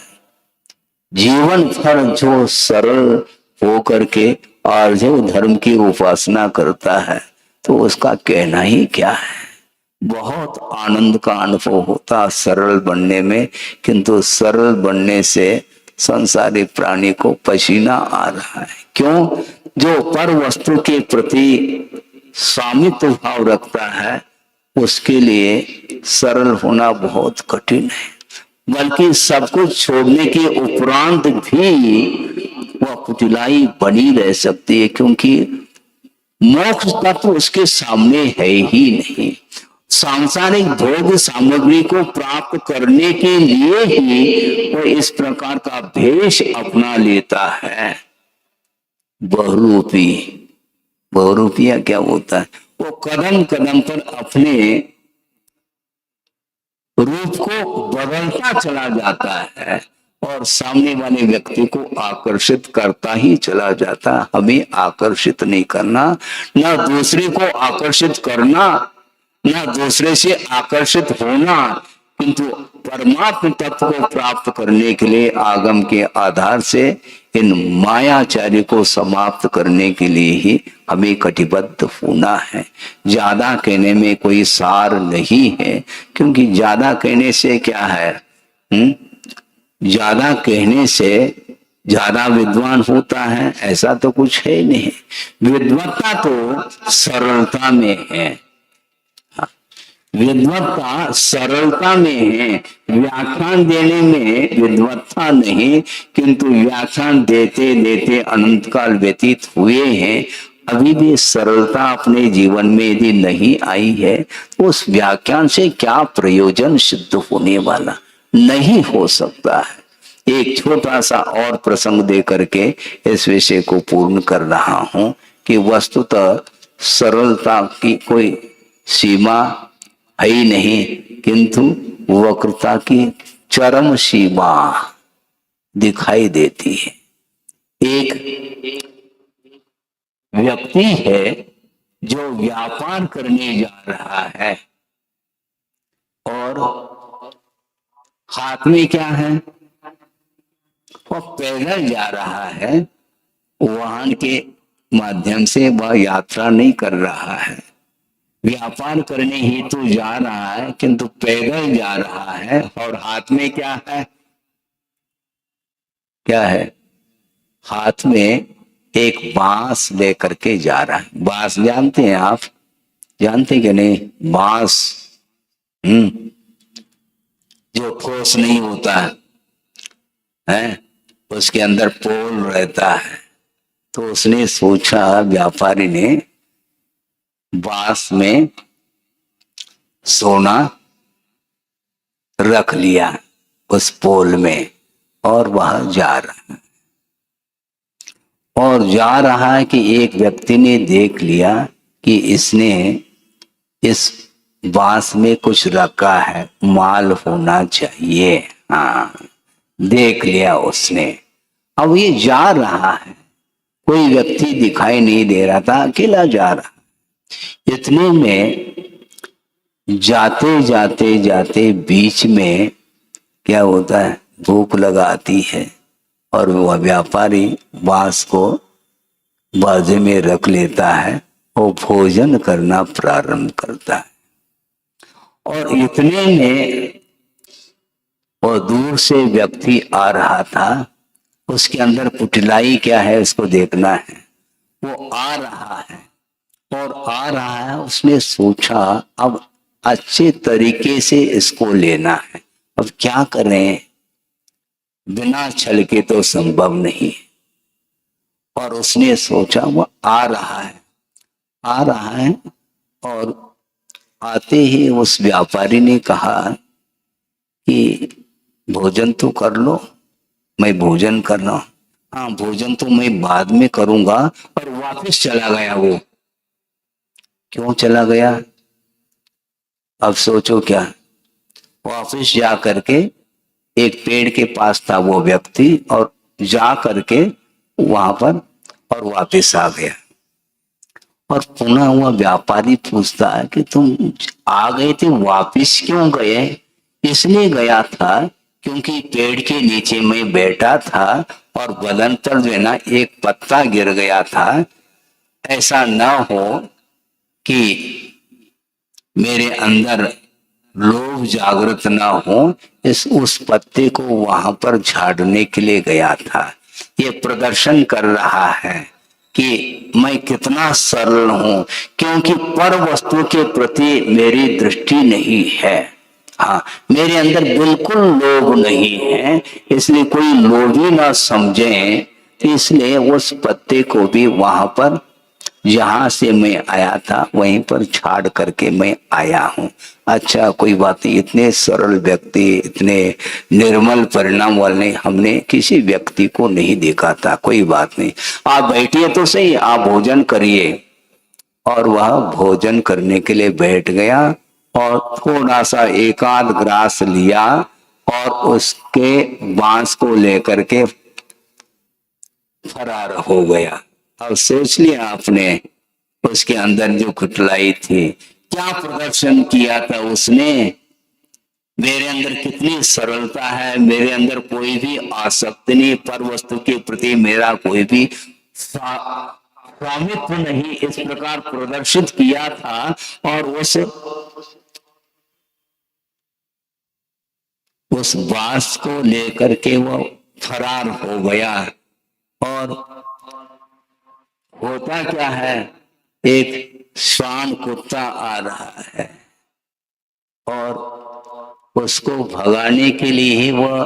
जीवन भर जो सरल हो करके और जो धर्म की उपासना करता है तो उसका कहना ही क्या है। बहुत आनंद का अनुभव होता सरल बनने में, किंतु सरल बनने से संसारी प्राणी को पसीना आ रहा है। क्यों? जो पर वस्तु के प्रति स्वामित्व भाव रखता है उसके लिए सरल होना बहुत कठिन है। बल्कि सब कुछ छोड़ने के उपरांत भी वह कुटिलाई बनी रह सकती है, क्योंकि मोक्ष तत्व उसके सामने है ही नहीं। सांसारिक भोग सामग्री को प्राप्त करने के लिए ही वह इस प्रकार का भेष अपना लेता है। बहुरूपी, बहुरूपिया क्या होता है? वो कदम कदम पर अपने रूप को बदलता चला जाता है और सामने वाले व्यक्ति को आकर्षित करता ही चला जाता। हमें आकर्षित नहीं करना, न दूसरे को आकर्षित करना, न दूसरे से आकर्षित होना, किंतु परमात्म तत्व को प्राप्त करने के लिए आगम के आधार से इन मायाचार्य को समाप्त करने के लिए ही हमें कटिबद्ध होना है। ज्यादा कहने में कोई सार नहीं है, क्योंकि ज्यादा कहने से क्या है? ज्यादा कहने से ज्यादा विद्वान होता है, ऐसा तो कुछ है नहीं। विद्वत्ता तो सरलता में है। विद्वत्ता सरलता में है। व्याख्यान देने में विद्वत्ता नहीं, किंतु व्याख्यान देते देते अनंत काल व्यतीत हुए हैं, अभी भी सरलता अपने जीवन में यदि नहीं आई है तो उस व्याख्यान से क्या प्रयोजन सिद्ध होने वाला? नहीं हो सकता है। एक छोटा सा और प्रसंग दे करके इस विषय को पूर्ण कर रहा हूं कि वस्तुतः सरलता की कोई सीमा है ही नहीं, किंतु वक्रता की चरम सीमा दिखाई देती है। एक व्यक्ति है जो व्यापार करने जा रहा है और हाथ में क्या है? वह पैदल जा रहा है, वाहन के माध्यम से वह यात्रा नहीं कर रहा है। व्यापार करने हेतु जा रहा है, किंतु पैदल जा रहा है और हाथ में क्या है? क्या है? हाथ में एक बांस लेकर के जा रहा है। बांस जानते हैं आप? जानते कि नहीं? बांस जो ठोस नहीं होता है, उसके अंदर पोल रहता है। तो उसने सोचा, व्यापारी ने बांस में सोना रख लिया उस पोल में और वह जा रहा है। और जा रहा है कि एक व्यक्ति ने देख लिया कि इसने इस बांस में कुछ रखा है, माल होना चाहिए। हाँ, देख लिया उसने। अब ये जा रहा है, कोई व्यक्ति दिखाई नहीं दे रहा था, अकेला जा रहा। इतने में जाते जाते जाते बीच में क्या होता है, भूख लगाती है और वह व्यापारी बांस को बाजे में रख लेता है और भोजन करना प्रारंभ करता है। और इतने में वो दूर से व्यक्ति आ रहा था, उसके अंदर कुटिलाई क्या है उसको देखना है। वो आ रहा है और आ रहा है, उसने सोचा अब अच्छे तरीके से इसको लेना है, अब क्या करें, बिना छल के तो संभव नहीं। और उसने सोचा वो आ रहा है, आ रहा है, और आते ही उस व्यापारी ने कहा कि भोजन तो कर लो, मैं भोजन कर रहा हूं। हाँ, भोजन तो मैं बाद में करूंगा। और वापस चला गया। वो क्यों चला गया, अब सोचो क्या। वापस जा करके एक पेड़ के पास था वो व्यक्ति, और जा करके वहां पर और वापस आ गया। और पुनः वह व्यापारी पूछता है कि तुम आ गए थे, वापस क्यों गए। इसलिए गया था क्योंकि पेड़ के नीचे मैं बैठा था और बदन पर जो है ना एक पत्ता गिर गया था। ऐसा ना हो कि मेरे अंदर लोभ जागृत ना हो, इस उस पत्ते को वहां पर झाड़ने के लिए गया था। ये प्रदर्शन कर रहा है कि मैं कितना सरल हूं, क्योंकि पर वस्तु के प्रति मेरी दृष्टि नहीं है। हाँ, मेरे अंदर बिल्कुल लोभ नहीं है, इसलिए कोई लोभी ना समझे। इसलिए उस पत्ते को भी वहां पर जहां से मैं आया था वहीं पर छाड़ करके मैं आया हूं। अच्छा, कोई बात नहीं, इतने सरल व्यक्ति, इतने निर्मल परिणाम वाले हमने किसी व्यक्ति को नहीं देखा था। कोई बात नहीं, आप बैठिए तो सही, आप भोजन करिए। और वह भोजन करने के लिए बैठ गया और थोड़ा सा एकाध ग्रास लिया और उसके बांस को लेकर के फरार हो गया। अब सोच लिया आपने, उसके अंदर जो कुटलाई थी, क्या प्रदर्शन किया था उसने। मेरे अंदर कितनी सरलता है, मेरे अंदर कोई भी आसक्ति नहीं, पर वस्तु के प्रति मेरा कोई भी स्वामित्व नहीं, इस प्रकार प्रदर्शित किया था। और उस बांस को लेकर के वो फरार हो गया। और होता क्या है, एक श्वान कुत्ता आ रहा है और उसको भगाने के लिए ही वह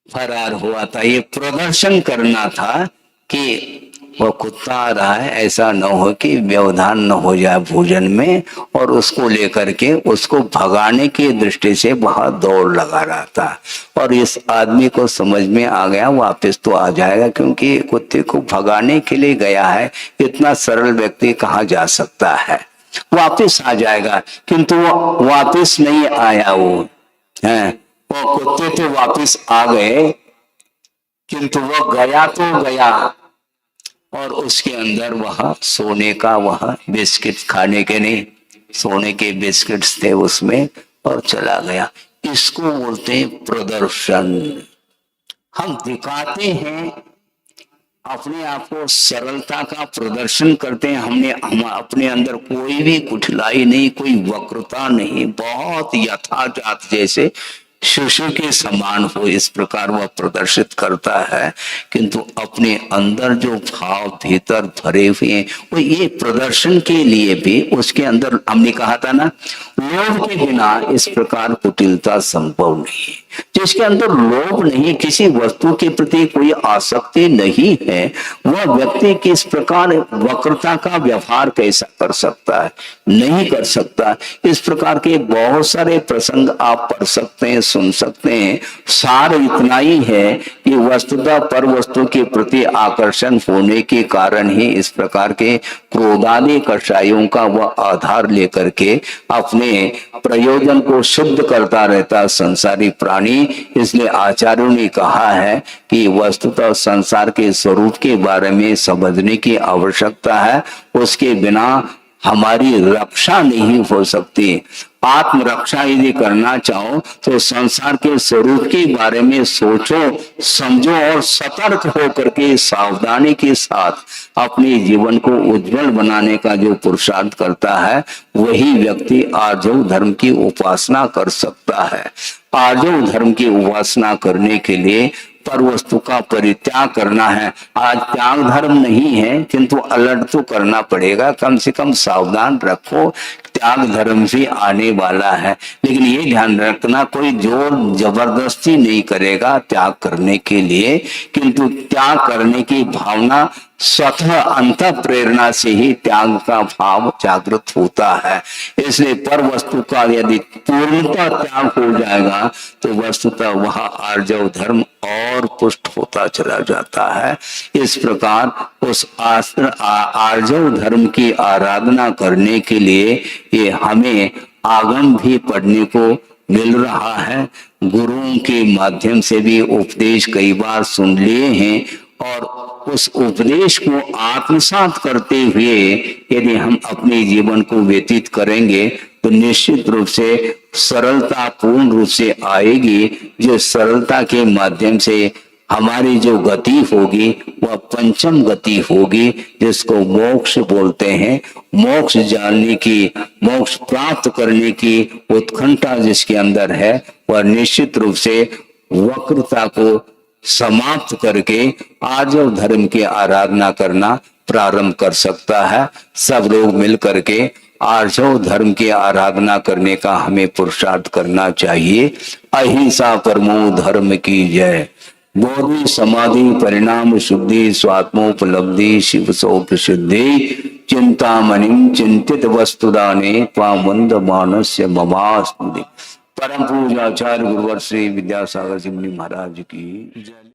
फरार हुआ था। ये प्रदर्शन करना था कि वह कुत्ता आ रहा है, ऐसा न हो कि व्यवधान न हो जाए भोजन में, और उसको लेकर के उसको भगाने की दृष्टि से बहुत दौड़ लगा रहा था। और इस आदमी को समझ में आ गया वापस तो आ जाएगा, क्योंकि कुत्ते को भगाने के लिए गया है, इतना सरल व्यक्ति कहाँ जा सकता है, वापस आ जाएगा। किंतु वो वापस नहीं आया। वो है, वो कुत्ते तो वापस आ गए, किंतु वो गया तो गया और उसके अंदर वह सोने का वह बिस्किट, खाने के नहीं, सोने के बिस्किट्स थे उसमें, और चला गया। इसको बोलते हैं प्रदर्शन। हम दिखाते हैं अपने आप को, सरलता का प्रदर्शन करते हैं। हम अपने अंदर कोई भी कुटिलाई नहीं, कोई वक्रता नहीं, बहुत यथाजात जैसे शिशु के समान हो, इस प्रकार वह प्रदर्शित करता है। किंतु अपने अंदर जो भाव भीतर भरे हुए हैं, वो ये प्रदर्शन के लिए भी उसके अंदर, हमने कहा था ना, लोभ के बिना इस प्रकार कुटिलता संभव नहीं है। जिसके अंदर लोभ नहीं, किसी वस्तु के प्रति कोई आसक्ति नहीं है, वह व्यक्ति किस प्रकार वक्रता का व्यवहार कैसा कर सकता है, नहीं कर सकता। इस प्रकार के बहुत सारे प्रसंग आप पढ़ सकते हैं, सुन सकते हैं। सार इतना ही है कि वस्तुतः पर वस्तु के प्रति आकर्षण होने के कारण ही इस प्रकार के क्रोधादि कषायों का वह आधार लेकर के अपने प्रयोजन को शुद्ध करता रहता, संसारी प्राप्त प्राणी। इसलिए आचार्यों ने कहा है कि वस्तुतः संसार के स्वरूप के बारे में समझने की आवश्यकता है, उसके बिना हमारी रक्षा नहीं हो सकती। आत्मरक्षा यदि करना चाहो तो संसार के स्वरूप के बारे में सोचो, समझो और सतर्क होकर के सावधानी के साथ अपने जीवन को उज्जवल बनाने का जो पुरुषार्थ करता है, वही व्यक्ति आर्जव धर्म की उपासना कर सकता है। आर्जव धर्म की उपासना करने के लिए पर वस्तु का परित्याग करना है। आज त्याग धर्म नहीं है, किंतु अलर्ट तो करना पड़ेगा, कम से कम सावधान रखो, त्याग धर्म भी आने वाला है। लेकिन ये ध्यान रखना, कोई जोर जबरदस्ती नहीं करेगा त्याग करने के लिए, किंतु त्याग करने की भावना स्वतः अंत प्रेरणा से ही त्याग का भाव जागृत होता है। इसलिए पर वस्तु का यदि पूर्णतः त्याग हो जाएगा तो वस्तुतः वह आर्जव धर्म और पुष्ट होता चला जाता है। इस प्रकार उस आर्जव धर्म की आराधना करने के लिए ये हमें आगम भी पढ़ने को मिल रहा है। गुरुओं के माध्यम से भी उपदेश कई बार सुन लिए हैं और उस उपदेश को आत्मसात करते हुए यदि हम अपने जीवन को व्यतीत करेंगे तो निश्चित रूप से सरलता पूर्ण रूप से आएगी। जो सरलता के माध्यम से हमारी जो गति होगी वह पंचम गति होगी, जिसको मोक्ष बोलते हैं। मोक्ष जानने की, मोक्ष प्राप्त करने की उत्कंठा जिसके अंदर है, वह निश्चित रूप से वक्रता को समाप्त करके आर्जव धर्म की आराधना करना प्रारंभ कर सकता है। सब लोग मिल करके आर्जव धर्म की आराधना करने का हमें पुरुषार्थ करना चाहिए। अहिंसा परमो धर्म की जय। बोधि समाधि परिणाम शुद्धि स्वात्मोपलब्धि शिव सो प्रसिद्धि चिंतामणि चिंतित वस्तुदाने त्वामुंद मानस्य ममास्तुति। परम पूज्य आचार्य गुरुवर श्री विद्यासागर जी महाराज की जय।